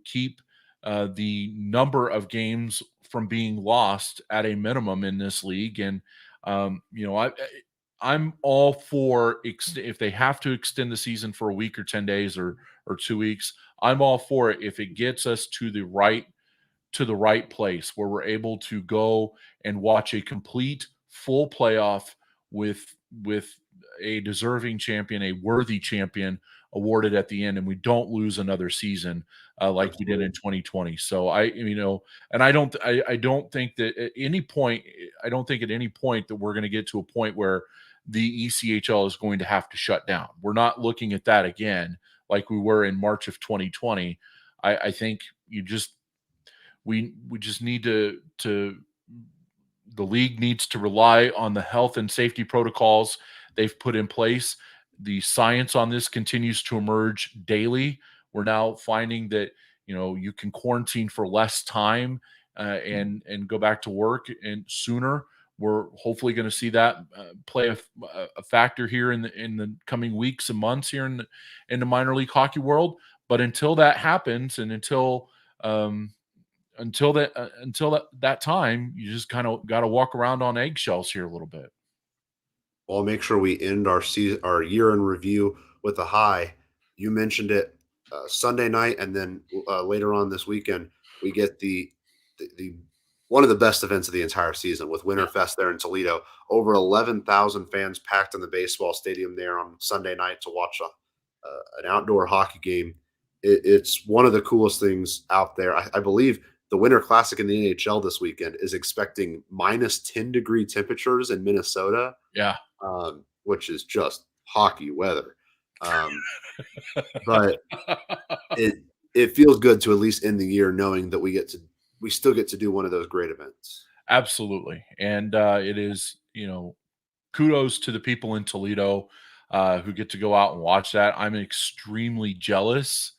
keep the number of games from being lost at a minimum in this league. And I'm all for if they have to extend the season for a week or 10 days or 2 weeks. I'm all for it if it gets us to the right place where we're able to go and watch a complete full playoff with a deserving champion, a worthy champion awarded at the end, and we don't lose another season like we did in 2020. So and I don't think that at any point, that we're going to get to a point where the ECHL is going to have to shut down. We're not looking at that again like we were in March of 2020. I think we just need to the league needs to rely on the health and safety protocols they've put in place. The science on this continues to emerge daily. We're now finding that you can quarantine for less time and go back to work and sooner. We're hopefully going to see that play a factor here in the coming weeks and months here in the minor league hockey world. But until that happens, and until that time, you just kind of got to walk around on eggshells here a little bit. Well, I'll make sure we end our year in review with a high. You mentioned it Sunday night, and then later on this weekend we get the one of the best events of the entire season with Winterfest there in Toledo. Over 11,000 fans packed in the baseball stadium there on Sunday night to watch an outdoor hockey game. It's one of the coolest things out there. I believe the Winter Classic in the NHL this weekend is expecting minus 10-degree temperatures in Minnesota. Yeah. Which is just hockey weather. But it feels good to at least end the year knowing that we still get to do one of those great events. Absolutely. And it is, kudos to the people in Toledo who get to go out and watch that. I'm extremely jealous.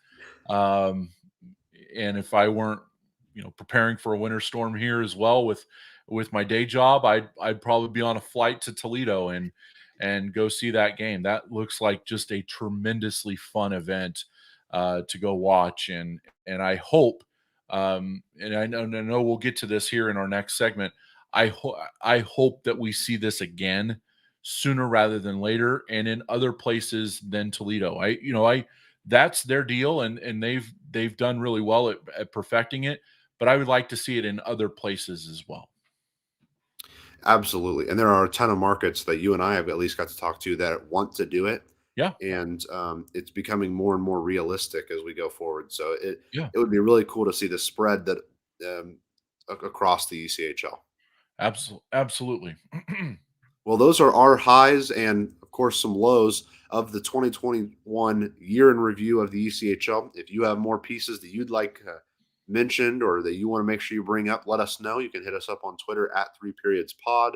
And if I weren't, preparing for a winter storm here as well with my day job, I'd probably be on a flight to Toledo and go see that game. That looks like just a tremendously fun event to go watch. And I hope, and I know we'll get to this here in our next segment. I hope that we see this again sooner rather than later, and in other places than Toledo. That's their deal, and they've done really well at perfecting it. But I would like to see it in other places as well. Absolutely. And there are a ton of markets that you and I have at least got to talk to that want to do it. Yeah. And it's becoming more and more realistic as we go forward. So it Yeah. would be really cool to see the spread that across the ECHL. Absolutely. Well, those are our highs and, of course, some lows of the 2021 year in review of the ECHL. If you have more pieces that you'd like mentioned or that you want to make sure you bring up, let us know. You can hit us up on Twitter at 3periodspod,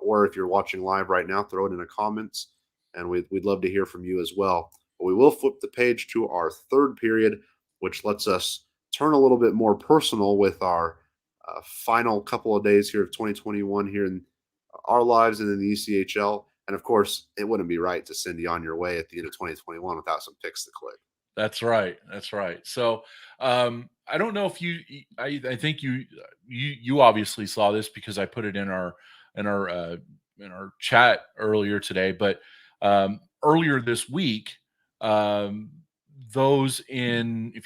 or if you're watching live right now, throw it in the comments, and we'd love to hear from you as well. But we will flip the page to our third period, which lets us turn a little bit more personal with our final couple of days here of 2021 here in our lives and in the ECHL. And of course, it wouldn't be right to send you on your way at the end of 2021 without some picks to click. That's right. So I don't know if I think you obviously saw this because I put it in our chat earlier today. But earlier this week, if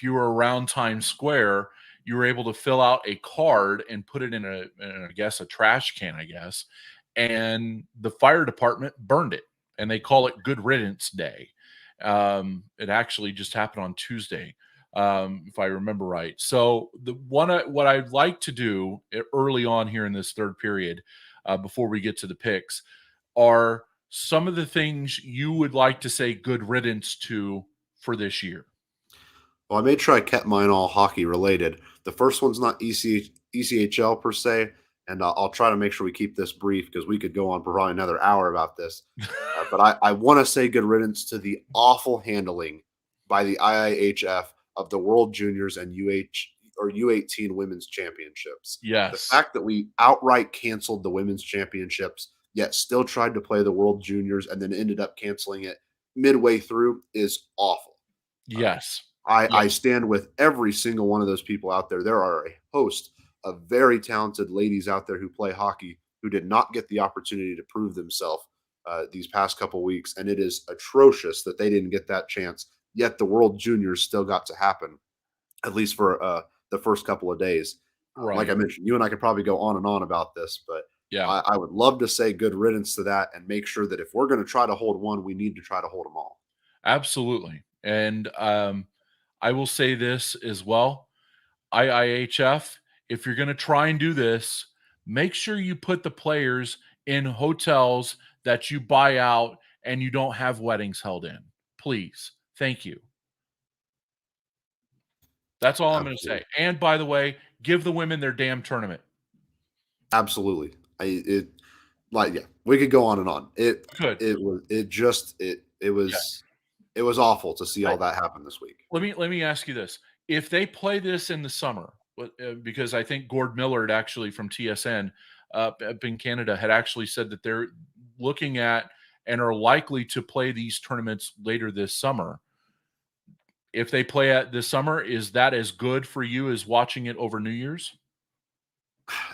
you were around Times Square, you were able to fill out a card and put it in a trash can, I guess. And the fire department burned it, and they call it Good Riddance Day. It actually just happened on Tuesday, if I remember right. So what I'd like to do early on here in this third period before we get to the picks, are some of the things you would like to say good riddance to for this year? Well, I made sure I kept mine all hockey related. The first one's not ECHL per se, and I'll try to make sure we keep this brief because we could go on for probably another hour about this. But I want to say good riddance to the awful handling by the IIHF of the World Juniors and U18 women's championships. The Yes. fact that we outright canceled the women's championships, yet still tried to play the World Juniors and then ended up canceling it midway through is awful. Yes. I stand with every single one of those people out there. There are a host of very talented ladies out there who play hockey who did not get the opportunity to prove themselves these past couple weeks, and it is atrocious that they didn't get that chance. Yet the World Juniors still got to happen, at least for the first couple of days. Right. Like I mentioned, you and I could probably go on and on about this, but Yeah. I would love to say good riddance to that and make sure that if we're going to try to hold one, we need to try to hold them all. Absolutely. And I will say this as well. IIHF, if you're going to try and do this, make sure you put the players in hotels that you buy out and you don't have weddings held in. Please. Thank you. That's all I'm going to say. And by the way, give the women their damn tournament. Absolutely. We could go on and on. It was awful to see all that happen this week. Let me ask you this. If they play this in the summer, because I think Gord Millard actually from TSN up in Canada had actually said that they're looking at and are likely to play these tournaments later this summer. If they play it this summer, is that as good for you as watching it over New Year's?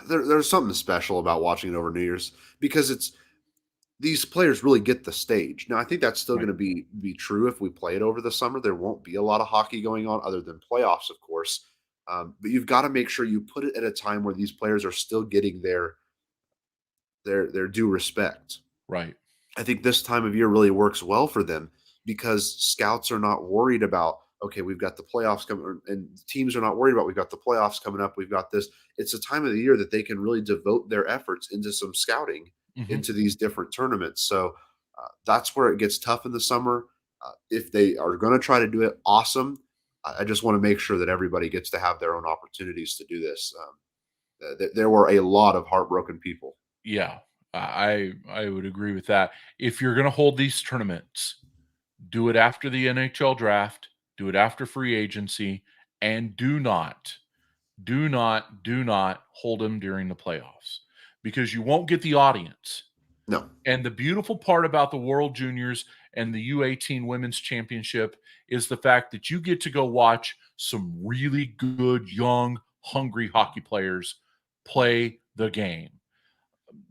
There's something special about watching it over New Year's because these players really get the stage. Now, I think that's still going to be true if we play it over the summer. There won't be a lot of hockey going on other than playoffs, of course. But you've got to make sure you put it at a time where these players are still getting their due respect. Right. I think this time of year really works well for them because scouts are not worried about, okay, we've got the playoffs coming, and teams are not worried about, we've got the playoffs coming up, we've got this. It's a time of the year that they can really devote their efforts into some scouting into these different tournaments. So that's where it gets tough in the summer. If they are going to try to do it, awesome. I just want to make sure that everybody gets to have their own opportunities to do this. There were a lot of heartbroken people. Yeah, I would agree with that. If you're going to hold these tournaments, do it after the NHL draft, do it after free agency, and do not hold them during the playoffs because you won't get the audience. No. And the beautiful part about the World Juniors and the U18 Women's Championship is the fact that you get to go watch some really good, young, hungry hockey players play the game.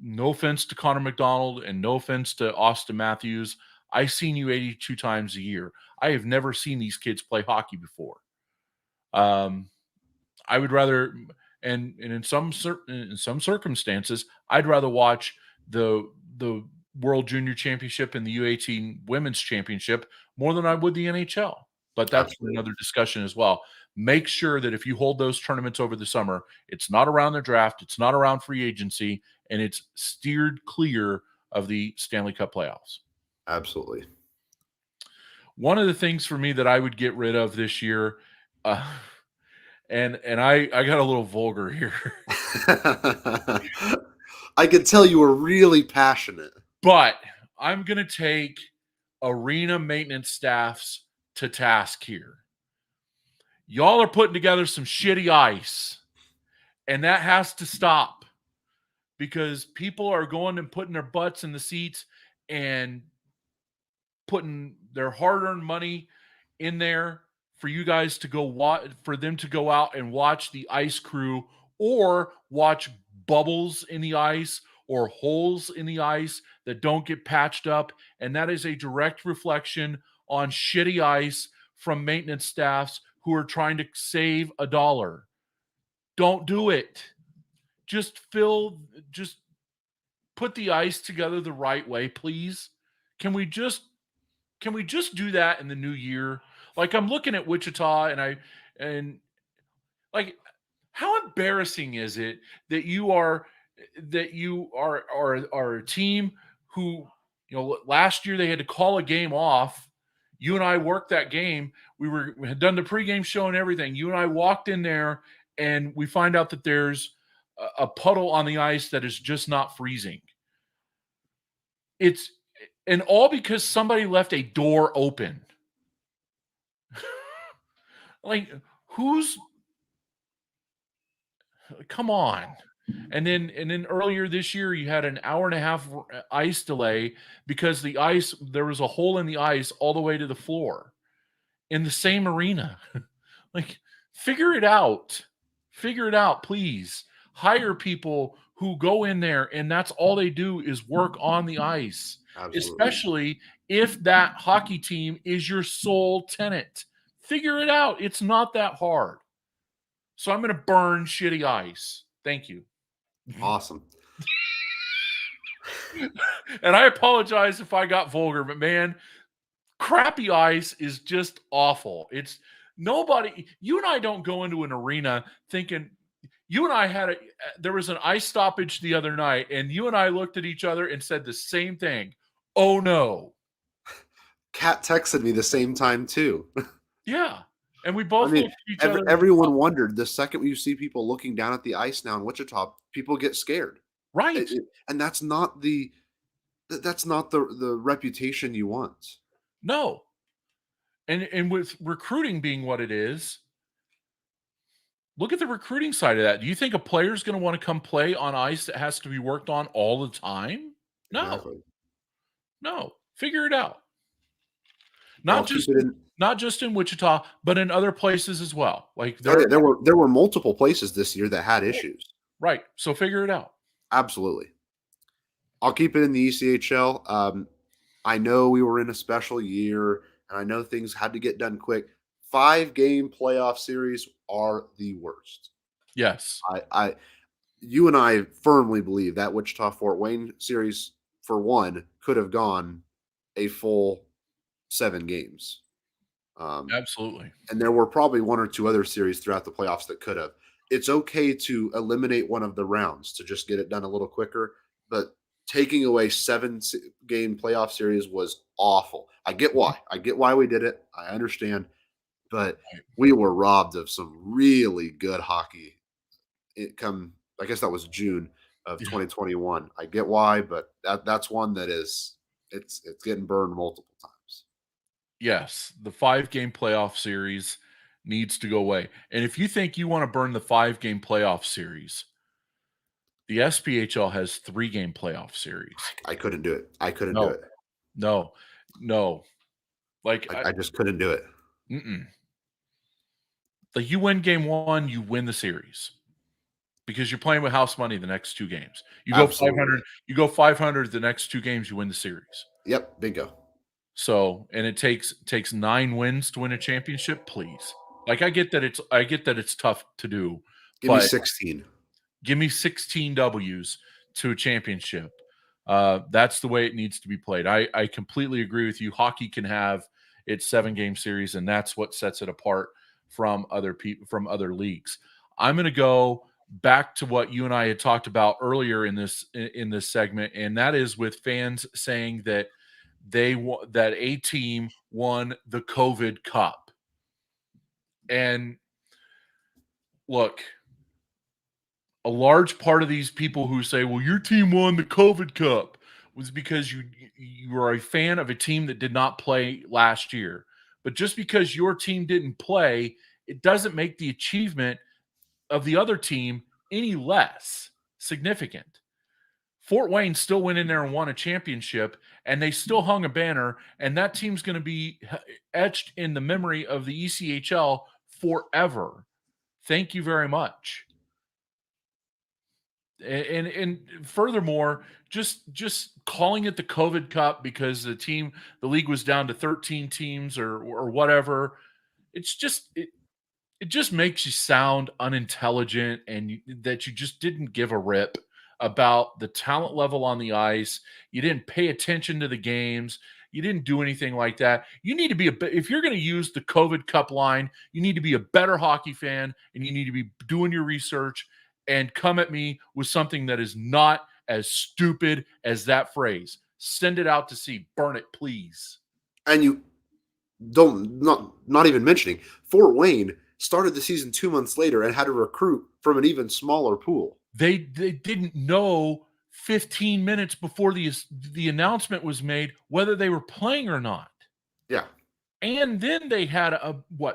No offense to Connor McDonald and no offense to Austin Matthews. I've seen you 82 times a year. I have never seen these kids play hockey before. I would rather, and in some circumstances, I'd rather watch the World Junior Championship and the U18 Women's Championship more than I would the NHL. But that's another discussion as well. Make sure that if you hold those tournaments over the summer, it's not around the draft, it's not around free agency, and it's steered clear of the Stanley Cup playoffs. Absolutely. One of the things for me that I would get rid of this year, and I got a little vulgar here. I could tell you were really passionate. But I'm going to take arena maintenance staffs to task here. Y'all are putting together some shitty ice, and that has to stop because people are going and putting their butts in the seats and putting their hard-earned money in there for you guys to go for them to go out and watch the ice crew or watch bubbles in the ice or holes in the ice that don't get patched up. And that is a direct reflection on shitty ice from maintenance staffs who are trying to save $1. Don't do it. Just put the ice together the right way, please. Can we just do that in the new year? Like I'm looking at Wichita and like how embarrassing is it that you are that you are a team who, last year they had to call a game off. You and I worked that game. We had done the pregame show and everything. You and I walked in there, and we find out that there's a puddle on the ice that is just not freezing. And all because somebody left a door open. Like, come on. And then earlier this year, you had an hour and a half ice delay because there was a hole in the ice all the way to the floor in the same arena. Like, figure it out. Figure it out, please. Hire people who go in there and that's all they do is work on the ice. Absolutely. Especially if that hockey team is your sole tenant. Figure it out. It's not that hard. So I'm going to burn shitty ice. Thank you. Awesome. And I apologize if I got vulgar, but man, crappy ice is just awful. It's nobody. You and I don't go into an arena thinking. You and I there was an ice stoppage the other night, and you and I looked at each other and said the same thing. Oh no. Kat texted me the same time too. Yeah. And we both looked at each other. Everyone wondered the second you see people looking down at the ice now in Wichita, people get scared. Right. And that's not the reputation you want. No. And with recruiting being what it is, look at the recruiting side of that. Do you think a player is going to want to come play on ice that has to be worked on all the time? No. Exactly. No. Figure it out. Not just in Wichita, but in other places as well. Like there were multiple places this year that had issues. Right. So figure it out. Absolutely. I'll keep it in the ECHL. I know we were in a special year, and I know things had to get done quick. 5-game playoff series are the worst. Yes. You and I firmly believe that Wichita-Fort Wayne series, for one, could have gone a full 7 games. Absolutely. And there were probably 1 or 2 other series throughout the playoffs that could have. It's okay to eliminate one of the rounds to just get it done a little quicker, but taking away 7-game playoff series was awful. I get why we did it. I understand, but we were robbed of some really good hockey. I guess that was June of 2021. I get why, but that's one that it's getting burned multiple times. Yes, the 5-game playoff series needs to go away. And if you think you want to burn the 5-game playoff series, the SPHL has 3-game playoff series. I couldn't do it. I couldn't do it. No. Like I just couldn't do it. Like, you win game 1, you win the series because you're playing with house money the next 2 games. You go Absolutely. 500. You go 500 the next 2 games, you win the series. Yep, bingo. So, and it takes 9 wins to win a championship. Please, like I get that it's tough to do. Give me 16. Give me 16 W's to a championship. That's the way it needs to be played. I completely agree with you. Hockey can have its 7-game series, and that's what sets it apart from other leagues. I'm going to go back to what you and I had talked about earlier in this segment, and that is with fans saying that that a team won the COVID Cup. And look, a large part of these people who say, well, your team won the COVID Cup, was because you are a fan of a team that did not play last year. But just because your team didn't play, it doesn't make the achievement of the other team any less significant. Fort Wayne still went in there and won a championship, and they still hung a banner, and that team's going to be etched in the memory of the ECHL forever. Thank you very much. And furthermore, just calling it the COVID Cup because the league was down to 13 teams or whatever, it just makes you sound unintelligent and that you just didn't give a rip about the talent level on the ice. You didn't pay attention to the games. You didn't do anything like that. You need to be if you're going to use the COVID Cup line, you need to be a better hockey fan and you need to be doing your research and come at me with something that is not as stupid as that phrase. Send it out to sea. Burn it, please. And you not even mentioning Fort Wayne started the season 2 months later and had to recruit from an even smaller pool. They didn't know 15 minutes before the announcement was made whether they were playing or not. Yeah. And then they had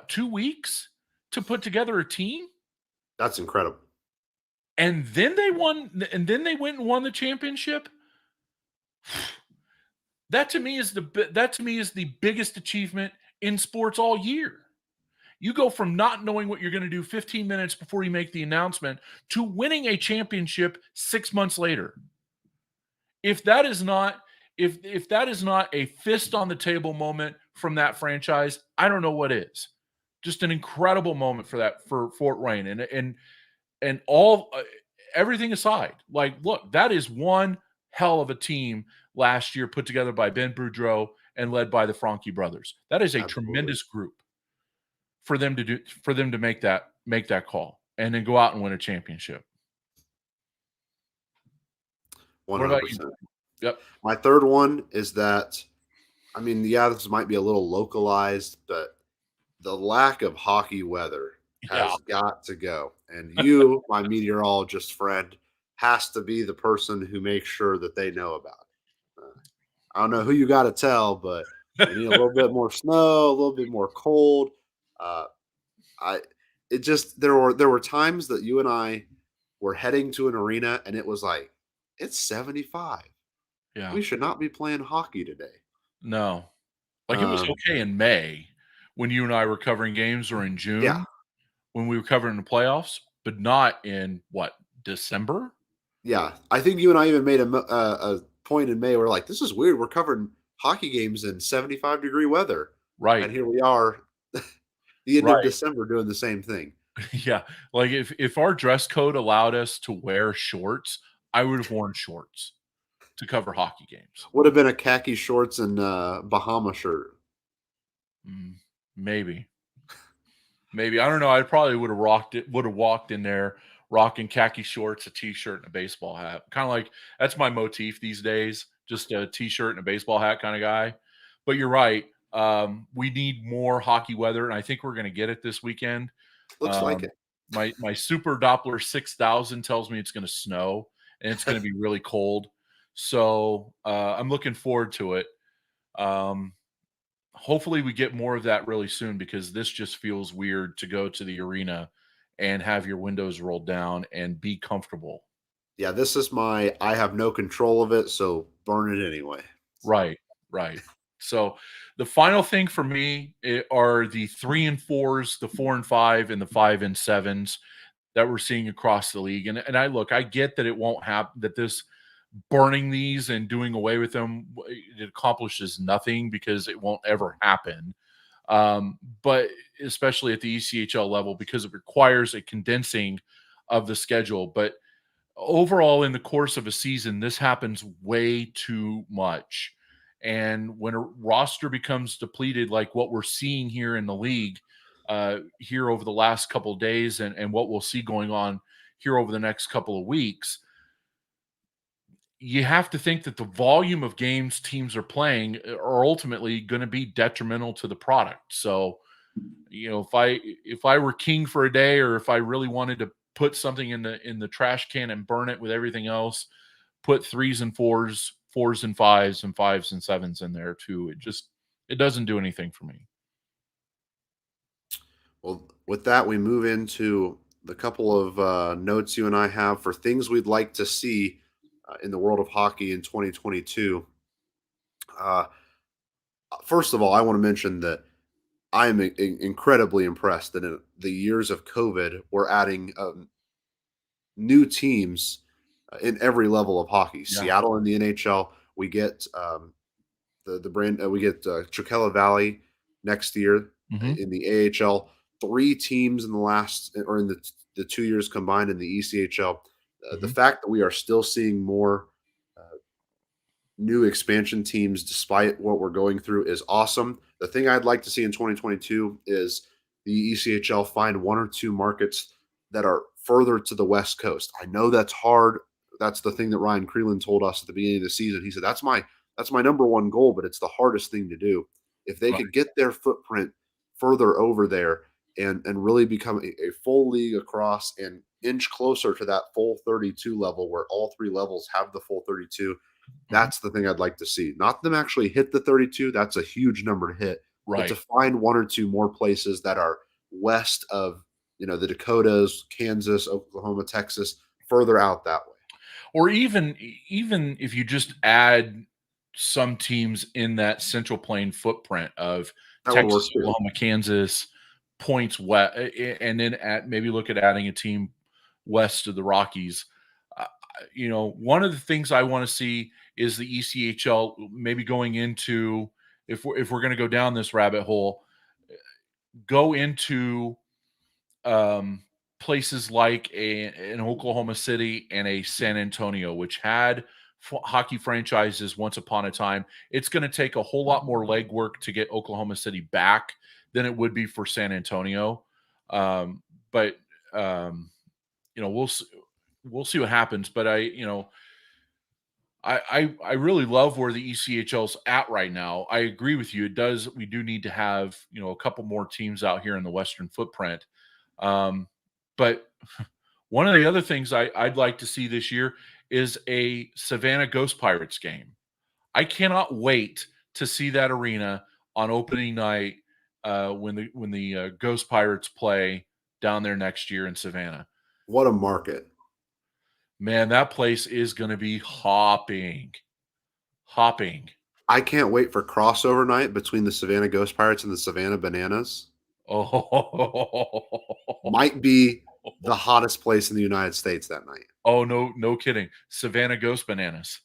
2 weeks to put together a team? That's incredible. And then they won, and then they went and won the championship. That to me is the biggest achievement in sports all year. You go from not knowing what you're going to do 15 minutes before you make the announcement to winning a championship 6 months later. If that is not a fist on the table moment from that franchise, I don't know what is. Just an incredible moment for Fort Wayne, and all everything aside, like, look, that is one hell of a team last year put together by Ben Boudreau and led by the Franke brothers. That is a tremendous group for them to make that call and then go out and win a championship. 100%. What about you? Yep. My third one is that, I mean, yeah, this might be a little localized, but the lack of hockey weather has got to go. And you, my meteorologist friend, has to be the person who makes sure that they know about it. I don't know who you got to tell, but we need a little bit more snow, a little bit more cold. There were times that you and I were heading to an arena and it was like, it's 75. Yeah. We should not be playing hockey today. No. Like, it was okay in May when you and I were covering games, or in June when we were covering the playoffs, but not in December? Yeah. I think you and I even made a point in May where, like, this is weird. We're covering hockey games in 75-degree weather. Right. And here we are the end of December doing the same thing. Yeah. Like, if our dress code allowed us to wear shorts, I would have worn shorts to cover hockey games. Would have been a khaki shorts and Bahama shirt. Maybe. I don't know. I probably would have walked in there rocking khaki shorts, a t-shirt, and a baseball hat. Kind of like, that's my motif these days. Just a t-shirt and a baseball hat kind of guy. But you're right. We need more hockey weather, and I think we're going to get it this weekend. Looks like it. My Super Doppler 6000 tells me it's going to snow and it's going to be really cold. So I'm looking forward to it. Hopefully we get more of that really soon, because this just feels weird to go to the arena and have your windows rolled down and be comfortable. Yeah, this is I have no control of it, so burn it anyway. Right. So the final thing for me are the 3 and 4s, the 4 and 5, and the 5 and 7s that we're seeing across the league. And I get that it won't happen, that this burning these and doing away with them, it accomplishes nothing, because it won't ever happen. But especially at the ECHL level, because it requires a condensing of the schedule. But overall, in the course of a season, this happens way too much. And when a roster becomes depleted, like what we're seeing here in the league here over the last couple of days, and what we'll see going on here over the next couple of weeks, you have to think that the volume of games teams are playing are ultimately going to be detrimental to the product. So, if I were king for a day, or if I really wanted to put something in the trash can and burn it with everything else, put 3s and 4s, 4s and 5s, and 5s and 7s in there too. It doesn't do anything for me. Well, with that, we move into the couple of notes you and I have for things we'd like to see in the world of hockey in 2022. First of all, I want to mention that I am incredibly impressed that in the years of COVID, we're adding new teams in every level of hockey. Yeah. Seattle in the NHL, we get the brand. We get Chocella Valley next year in the AHL. 3 teams in the last, or in the 2 years combined in the ECHL. The fact that we are still seeing more new expansion teams despite what we're going through is awesome. The thing I'd like to see in 2022 is the ECHL find 1 or 2 markets that are further to the West Coast. I know that's hard. That's the thing that Ryan Creelan told us at the beginning of the season. He said, that's my number one goal, but it's the hardest thing to do. If they Right. could get their footprint further over there and really become a full league across and inch closer to that full 32 level where all three levels have the full 32, that's the thing I'd like to see. Not them actually hit the 32. That's a huge number to hit. But Right. to find one or two more places that are west of, the Dakotas, Kansas, Oklahoma, Texas, further out that way. Or even if you just add some teams in that Central Plain footprint of That would work Texas, too. Oklahoma, Kansas, points west, and then maybe look at adding a team west of the Rockies. One of the things I want to see is the ECHL maybe going into, if we're going to go down this rabbit hole, go into places like an Oklahoma City and a San Antonio, which had hockey franchises once upon a time. It's going to take a whole lot more legwork to get Oklahoma City back than it would be for San Antonio. But we'll see what happens. But I really love where the ECHL's at right now. I agree with you. We do need to have, a couple more teams out here in the Western footprint. But one of the other things I'd like to see this year is a Savannah Ghost Pirates game. I cannot wait to see that arena on opening night when the Ghost Pirates play down there next year in Savannah. What a market. Man, that place is going to be hopping. I can't wait for crossover night between the Savannah Ghost Pirates and the Savannah Bananas. Oh, might be the hottest place in the United States that night. Oh, no kidding. Savannah Ghost Bananas.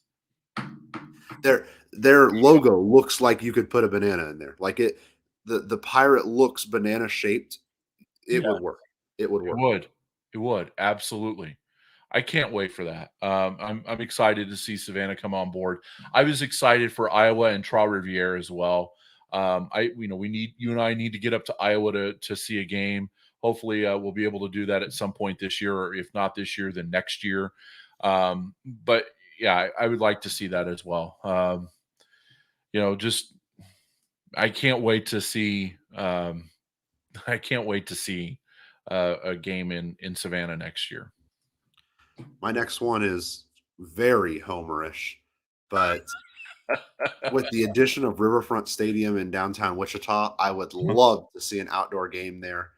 Their logo looks like you could put a banana in there. Like the pirate looks banana shaped. It would work. It would work. It would. Absolutely. I can't wait for that. I'm excited to see Savannah come on board. I was excited for Iowa and Trois-Rivières as well. You and I need to get up to Iowa to see a game. Hopefully, we'll be able to do that at some point this year, or if not this year, then next year. But yeah, I would like to see that as well. I can't wait to see. I can't wait to see a game in Savannah next year. My next one is very homerish, but with the addition of Riverfront Stadium in downtown Wichita, I would love to see an outdoor game there.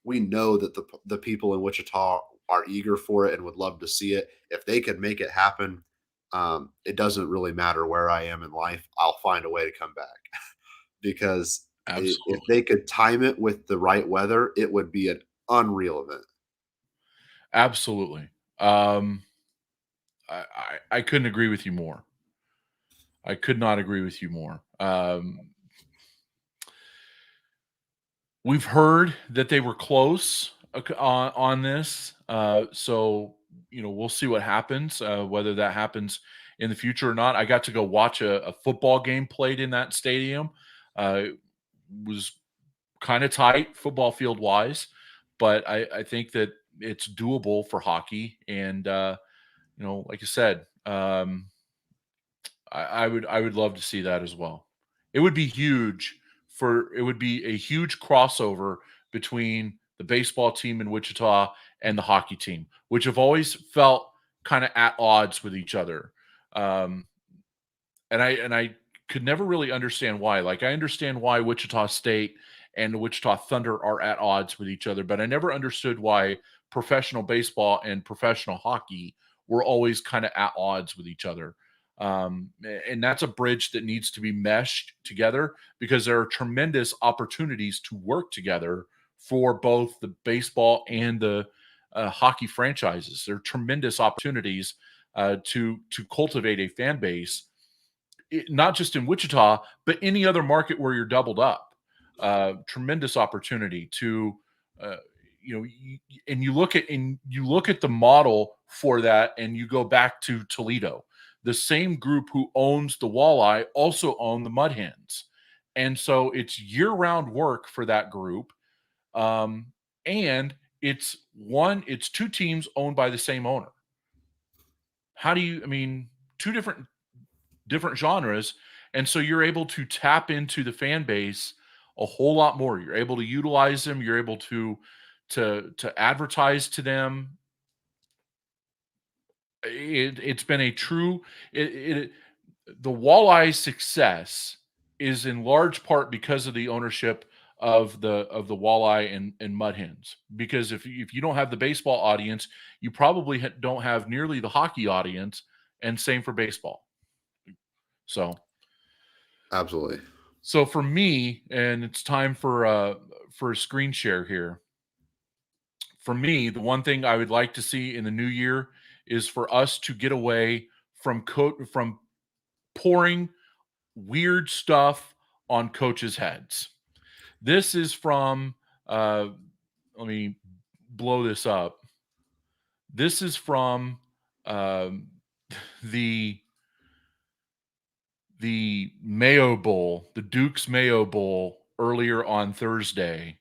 We know that the people in Wichita are eager for it and would love to see it. If they could make it happen, it doesn't really matter where I am in life. I'll find a way to come back because if they could time it with the right weather, it would be an unreal event. Absolutely. I couldn't agree with you more. I could not agree with you more. We've heard that they were close on this. So, we'll see what happens, whether that happens in the future or not. I got to go watch a football game played in that stadium. It was kind of tight football field wise, but I think that it's doable for hockey. And, like I said, I would love to see that as well. It would be huge. It would be a huge crossover between the baseball team in Wichita and the hockey team, which have always felt kind of at odds with each other. And I could never really understand why. Like, I understand why Wichita State and the Wichita Thunder are at odds with each other, but I never understood why professional baseball and professional hockey were always kind of at odds with each other. And that's a bridge that needs to be meshed together, because there are tremendous opportunities to work together for both the baseball and the hockey franchises. There are tremendous opportunities to cultivate a fan base, not just in Wichita, but any other market where you're doubled up. Tremendous opportunity to, and you look at the model for that, and you go back to Toledo. The same group who owns the Walleye also own the Mud Hens. And so it's year-round work for that group. And it's two teams owned by the same owner. How do you, I mean, two different genres, and so you're able to tap into the fan base a whole lot more. You're able to utilize them. You're able to advertise to them. It's been a true the walleye success is in large part because of the ownership of the walleye and mud hens. Because if you don't have the baseball audience, you probably don't have nearly the hockey audience, and same for baseball. So Absolutely. So for me, and it's time for a screen share here. For me, the one thing I would like to see in the new year is for us to get away from from pouring weird stuff on coaches' heads. This is from let me blow this up. This is from the Mayo Bowl, the Duke's Mayo Bowl earlier on Thursday.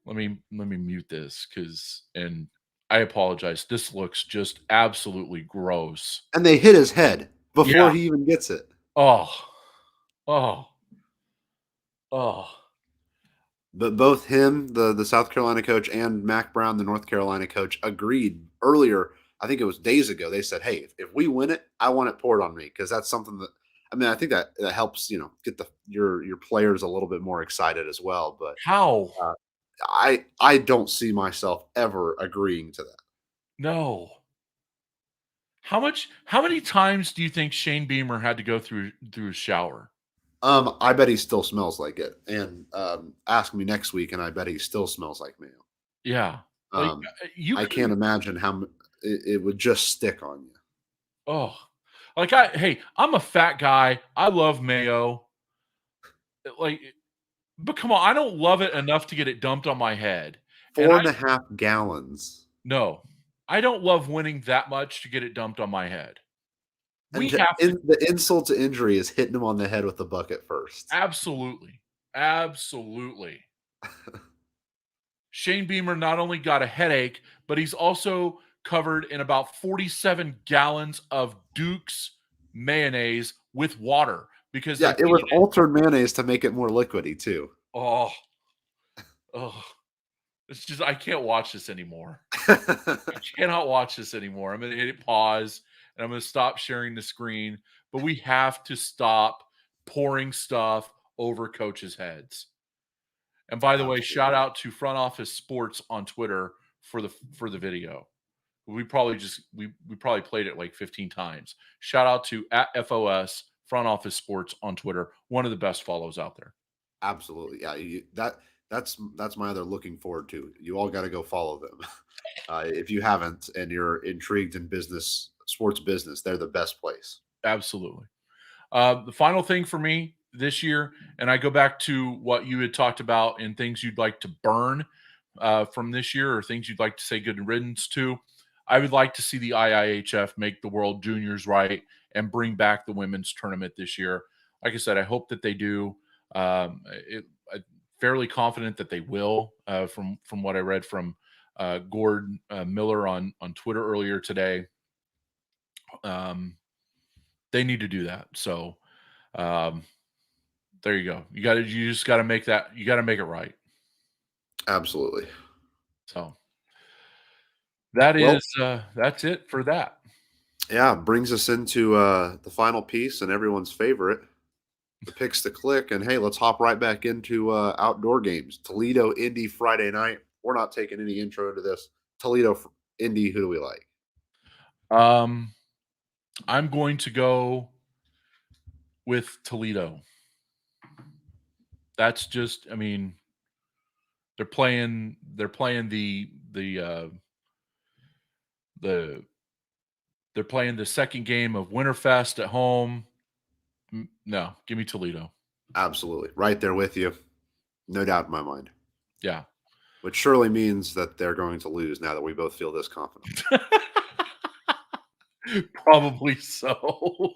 Let me mute this and I apologize. This looks just absolutely gross. And they hit his head before he even gets it. Oh. But both him, the South Carolina coach, and Mac Brown, the North Carolina coach, agreed earlier. I think it was days ago. They said, "Hey, if we win it, I want it poured on me," because that's something that, I mean, I think that helps, get your players a little bit more excited as well. But how? I don't see myself ever agreeing to that. No. How many times do you think Shane Beamer had to go through a shower? I bet he still smells like it. And ask me next week, and I bet he still smells like mayo. Yeah. I can't imagine how it would just stick on you. Oh, hey, I'm a fat guy. I love mayo. But come on, I don't love it enough to get it dumped on my head. 4.5 gallons. No, I don't love winning that much to get it dumped on my head. The insult to injury is hitting him on the head with the bucket first. Absolutely. Shane Beamer not only got a headache, but he's also covered in about 47 gallons of Duke's mayonnaise with water because it was altered mayonnaise to make it more liquidy too. Oh, it's just, I can't watch this anymore. I cannot watch this anymore. I'm going to hit pause and I'm going to stop sharing the screen, but we have to stop pouring stuff over coaches' heads. And by the way, shout out to Front Office Sports on Twitter for the video. We probably played it like 15 times. Shout out to @FOS Front Office Sports on Twitter. One of the best follows out there. Absolutely. Yeah. That's my other looking forward to. You all got to go follow them. If you haven't and you're intrigued in sports business, they're the best place. Absolutely. The final thing for me this year, and I go back to what you had talked about and things you'd like to burn from this year or things you'd like to say good riddance to. I would like to see the IIHF make the World Juniors right and bring back the women's tournament this year. Like I said, I hope that they do. I'm fairly confident that they will from what I read from Gord Miller on Twitter earlier today. They need to do that. So there you go. You just got to make that. You got to make it right. Absolutely. So that's it for that. Yeah, brings us into the final piece and everyone's favorite, the picks to click. And hey, let's hop right back into outdoor games. Toledo, Indy, Friday night. We're not taking any intro to this. Toledo, Indy. Who do we like? I'm going to go with Toledo. That's just, I mean, they're playing the second game of Winterfest at home. No, give me Toledo. Absolutely. Right there with you. No doubt in my mind. Yeah. Which surely means that they're going to lose now that we both feel this confident. Probably so.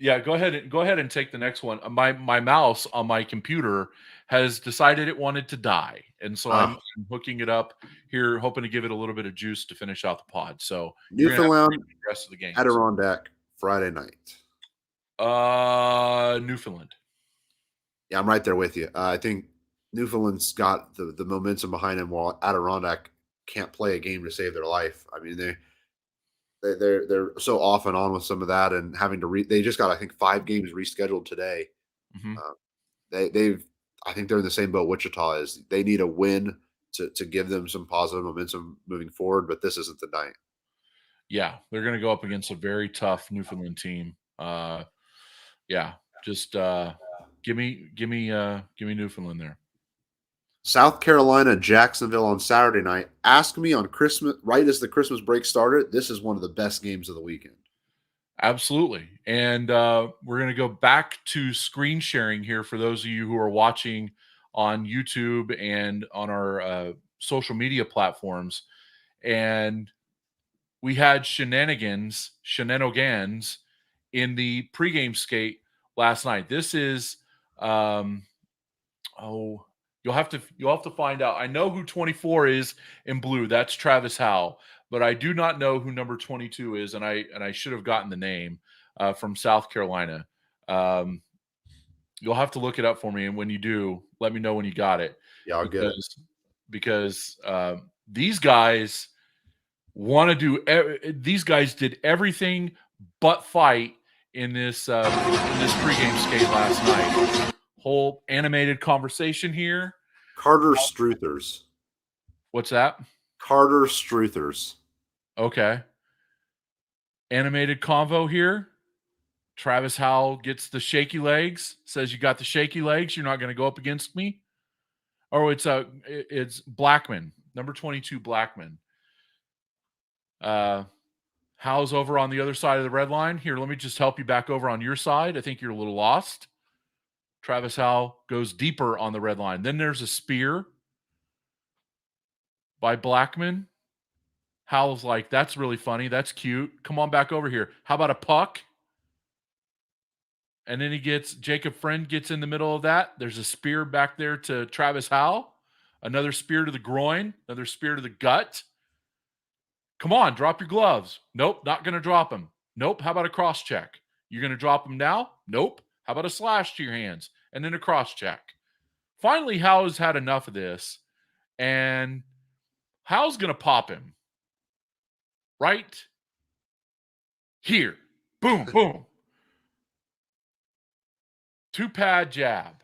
Yeah, go ahead and take the next one. My mouse on my computer has decided it wanted to die, and so I'm hooking it up here, hoping to give it a little bit of juice to finish out the pod. So you're gonna have to Newfoundland, read the rest of the games. Adirondack, Friday night. Newfoundland. Yeah, I'm right there with you. I think Newfoundland's got the momentum behind him, while Adirondack can't play a game to save their life. I mean, they're so off and on with some of that, and having to they just got, I think, 5 games rescheduled today. Mhm. They've I think they're in the same boat Wichita is. They need a win to give them some positive momentum moving forward, but this isn't the night. Yeah, they're gonna go up against a very tough Newfoundland team. Yeah, just give me Newfoundland there. South Carolina, Jacksonville on Saturday night. Ask me on Christmas, right as the Christmas break started. This is one of the best games of the weekend. Absolutely. And we're going to go back to screen sharing here for those of you who are watching on YouTube and on our social media platforms. And we had shenanigans in the pregame skate last night. This is you'll have to find out. I know who 24 is in blue. That's Travis Howe, but I do not know who number 22 is, and I should have gotten the name from South Carolina. You'll have to look it up for me, and when you do, let me know when you got it. Yeah, I'll get it. Because these guys want to do. These guys did everything but fight in this pregame skate last night. Whole animated conversation here. Carter Struthers. What's that? Carter Struthers. Okay. Animated convo here. Travis Howe gets the shaky legs, says you got the shaky legs, you're not going to go up against me. Or it's Blackman, number 22 Blackman. Howe's over on the other side of the red line. Here, let me just help you back over on your side. I think you're a little lost. Travis Howe goes deeper on the red line. Then there's a spear by Blackman. Howe's like, that's really funny. That's cute. Come on back over here. How about a puck? And then Jacob Friend gets in the middle of that. There's a spear back there to Travis Howe. Another spear to the groin. Another spear to the gut. Come on, drop your gloves. Nope, not going to drop them. Nope, how about a cross check? You're going to drop them now? Nope. How about a slash to your hands and then a cross check? Finally, Howe's had enough of this, and Howe's going to pop him. Right here. Boom, boom. 2-pad jab.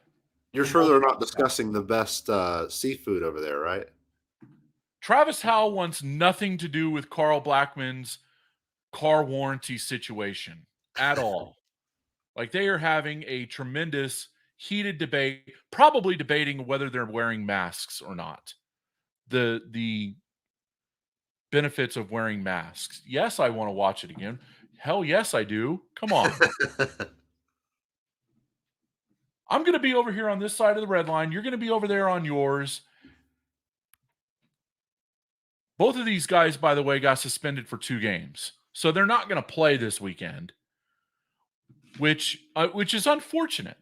You're sure they're not discussing the best seafood over there, right? Travis Howe wants nothing to do with Carl Blackman's car warranty situation at all. Like, they are having a tremendous heated debate, probably debating whether they're wearing masks or not. The benefits of wearing masks. Yes, I want to watch it again. Hell yes, I do. Come on. I'm going to be over here on this side of the red line. You're going to be over there on yours. Both of these guys, by the way, got suspended for 2 games. So they're not going to play this weekend, which is unfortunate,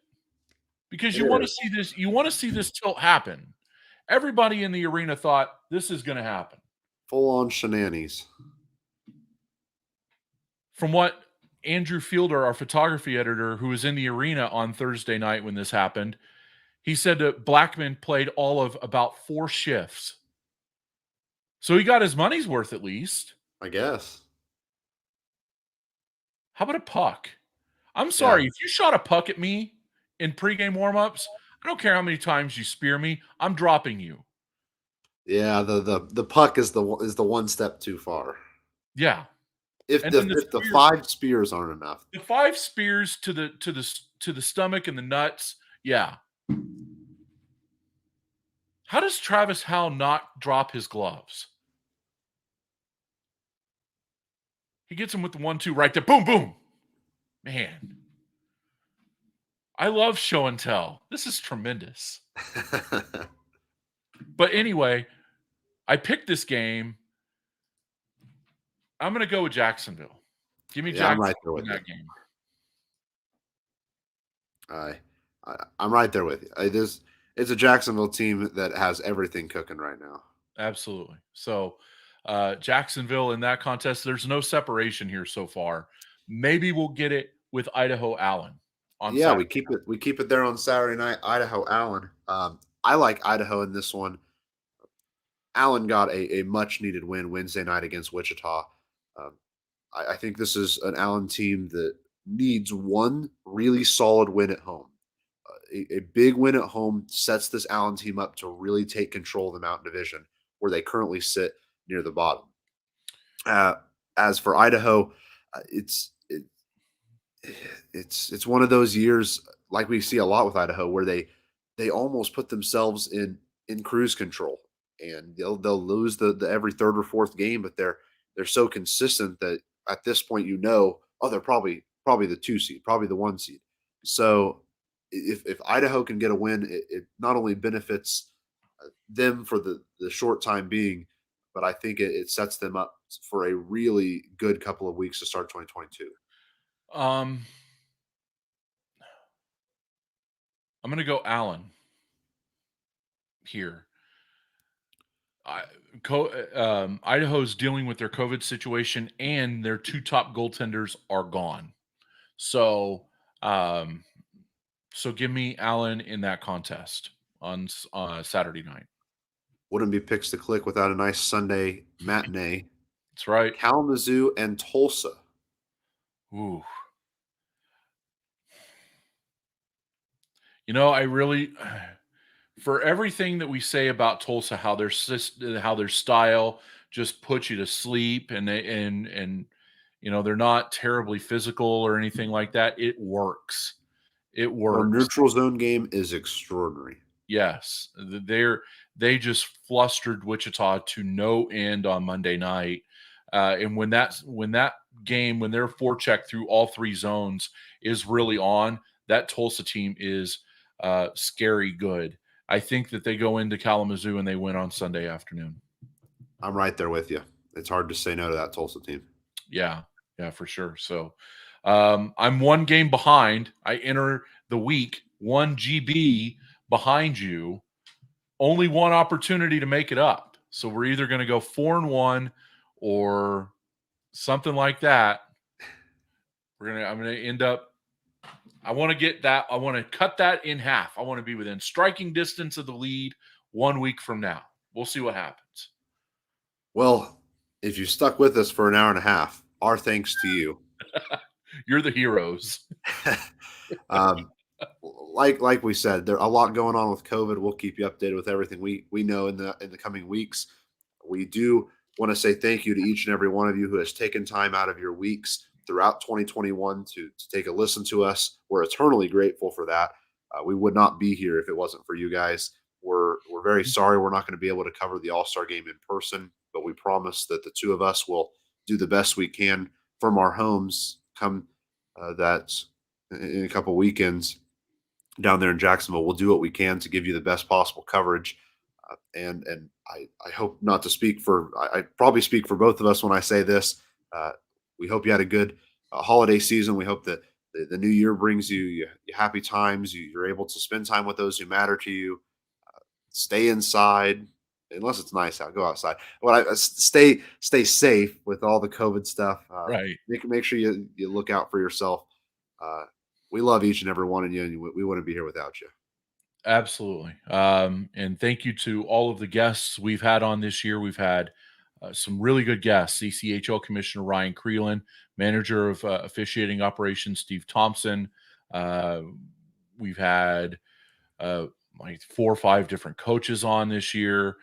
because you want to see this. You want to see this tilt happen. Everybody in the arena thought this is going to happen. Full on shenanigans. From what Andrew Fielder, our photography editor, who was in the arena on Thursday night when this happened, he said that Blackman played all of about 4 shifts. So he got his money's worth, at least. I guess. How about a puck? I'm sorry. Yeah. If you shot a puck at me in pregame warmups, I don't care how many times you spear me, I'm dropping you. Yeah, the puck is the one step too far. Yeah. If the 5 spears aren't enough. The 5 spears to the stomach and the nuts, yeah. How does Travis Howe not drop his gloves? He gets him with the 1-2 right there. Boom, boom. Man. I love show and tell. This is tremendous. But anyway, I picked this game. I'm going to go with Jacksonville. Give me Jacksonville I'm right there with in that game. I, I'm right there with you. It's a Jacksonville team that has everything cooking right now. Absolutely. So, Jacksonville in that contest, there's no separation here so far. Maybe we'll get it with Idaho Allen on Yeah, Saturday. we keep it there on Saturday night. Idaho Allen. I like Idaho in this one. Allen got a much needed win Wednesday night against Wichita. Um, I think this is an Allen team that needs one really solid win at home. A big win at home sets this Allen team up to really take control of the Mountain Division, where they currently sit near the bottom. Uh, as for Idaho, it's one of those years like we see a lot with Idaho where they almost put themselves in cruise control, and they'll lose the every third or fourth game, but they're so consistent that at this point oh, they're probably the 2 seed, probably the 1 seed. So if Idaho can get a win, it not only benefits them for the short time being, but I think it sets them up for a really good couple of weeks to start 2022. Um, I'm going to go Allen here. Idaho's dealing with their COVID situation, and their two top goaltenders are gone. So, um, so give me Allen in that contest on Saturday night. Wouldn't be picks to click without a nice Sunday matinee. That's right. Kalamazoo and Tulsa. Ooh. I really, for everything that we say about Tulsa, how their style just puts you to sleep, and they're not terribly physical or anything like that. It works. It Their works. neutral zone game is extraordinary. Yes, they just flustered Wichita to no end on Monday night, and when their forecheck through all three zones is really on, that Tulsa team is scary good. I think that they go into Kalamazoo and they win on Sunday afternoon. I'm right there with you. It's hard to say no to that Tulsa team. Yeah, for sure. So I'm one game behind. I enter the week 1 GB behind you. Only one opportunity to make it up. So we're either going to go 4-1 or something like that. I'm going to end up. I want to get that. I want to cut that in half. I want to be within striking distance of the lead 1 week from now. We'll see what happens. Well, if you stuck with us for an hour and a half, our thanks to you. You're the heroes. Like we said, there's a lot going on with COVID. We'll keep you updated with everything we know in the coming weeks. We do want to say thank you to each and every one of you who has taken time out of your weeks throughout 2021 to take a listen to us. We're eternally grateful for that. We would not be here if it wasn't for you guys. We're very sorry we're not going to be able to cover the All-Star game in person, but we promise that the two of us will do the best we can from our homes come that in a couple weekends down there in Jacksonville. We'll do what we can to give you the best possible coverage. And I hope not to speak for, I probably speak for both of us when I say this. We hope you had a good holiday season. We hope that the new year brings you happy times. You're able to spend time with those who matter to you. Stay inside, unless it's nice out. Go outside. Well, stay safe with all the COVID stuff. Right. Make sure you look out for yourself. We love each and every one of you, and we wouldn't be here without you. Absolutely. And thank you to all of the guests we've had on this year. We've had some really good guests. ECHL Commissioner Ryan Creelan, Manager of Officiating Operations Steve Thompson. We've had like 4 or 5 different coaches on this year.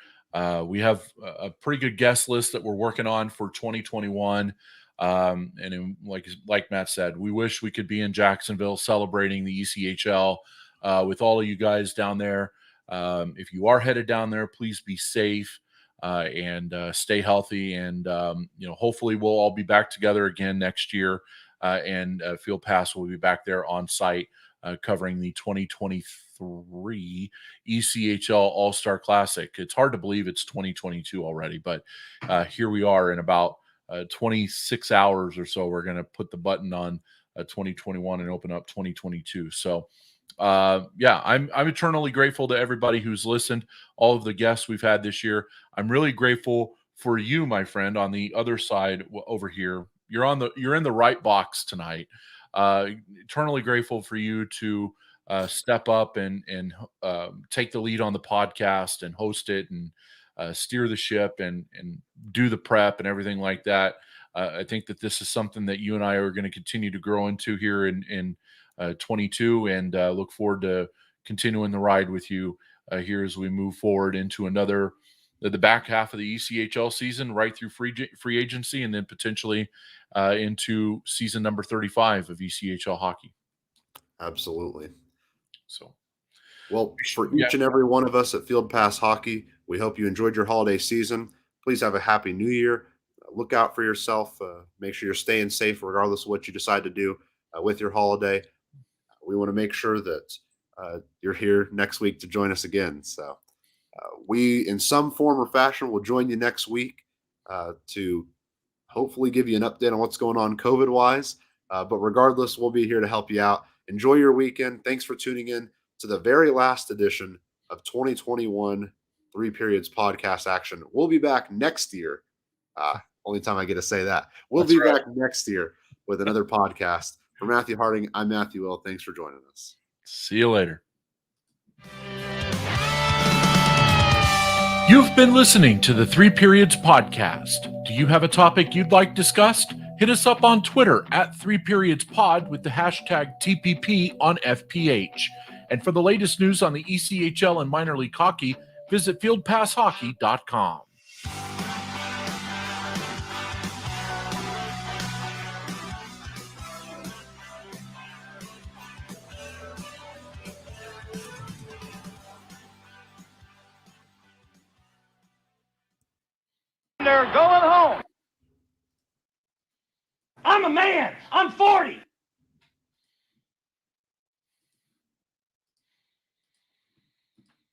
We have a pretty good guest list that we're working on for 2021. Like Matt said, we wish we could be in Jacksonville celebrating the ECHL with all of you guys down there. If you are headed down there, please be safe and stay healthy. And hopefully we'll all be back together again next year. And Field Pass will be back there on site covering the 2023 ECHL AllStar Classic. It's hard to believe it's 2022 already, but here we are in about 26 hours or so. We're going to put the button on 2021 and open up 2022. So I'm eternally grateful to everybody who's listened, all of the guests we've had this year. I'm really grateful for you, my friend, on the other side over here. You're in the right box tonight. Eternally grateful for you to step up and take the lead on the podcast and host it and steer the ship and do the prep and everything like that. I think that this is something that you and I are going to continue to grow into here in 22, and look forward to continuing the ride with you here as we move forward into the back half of the ECHL season, right through free agency, and then potentially into season number 35 of ECHL hockey. Absolutely. So, well, for each and every one of us at Field Pass Hockey, we hope you enjoyed your holiday season. Please have a happy new year. Look out for yourself. Make sure you're staying safe regardless of what you decide to do with your holiday. We want to make sure that you're here next week to join us again. So we, in some form or fashion, will join you next week to hopefully give you an update on what's going on COVID-wise. But regardless, we'll be here to help you out. Enjoy your weekend. Thanks for tuning in to the very last edition of 2021 Three Periods Podcast Action. We'll be back next year. Only time I get to say that. We'll be back next year with another podcast. For Matthew Harding, I'm Matthew Will. Thanks for joining us. See you later. You've been listening to the Three Periods Podcast. Do you have a topic you'd like discussed? Hit us up on Twitter at 3periodspod with the hashtag TPP on FPH. And for the latest news on the ECHL and minor league hockey, visit fieldpasshockey.com. They're going home. I'm a man. I'm 40.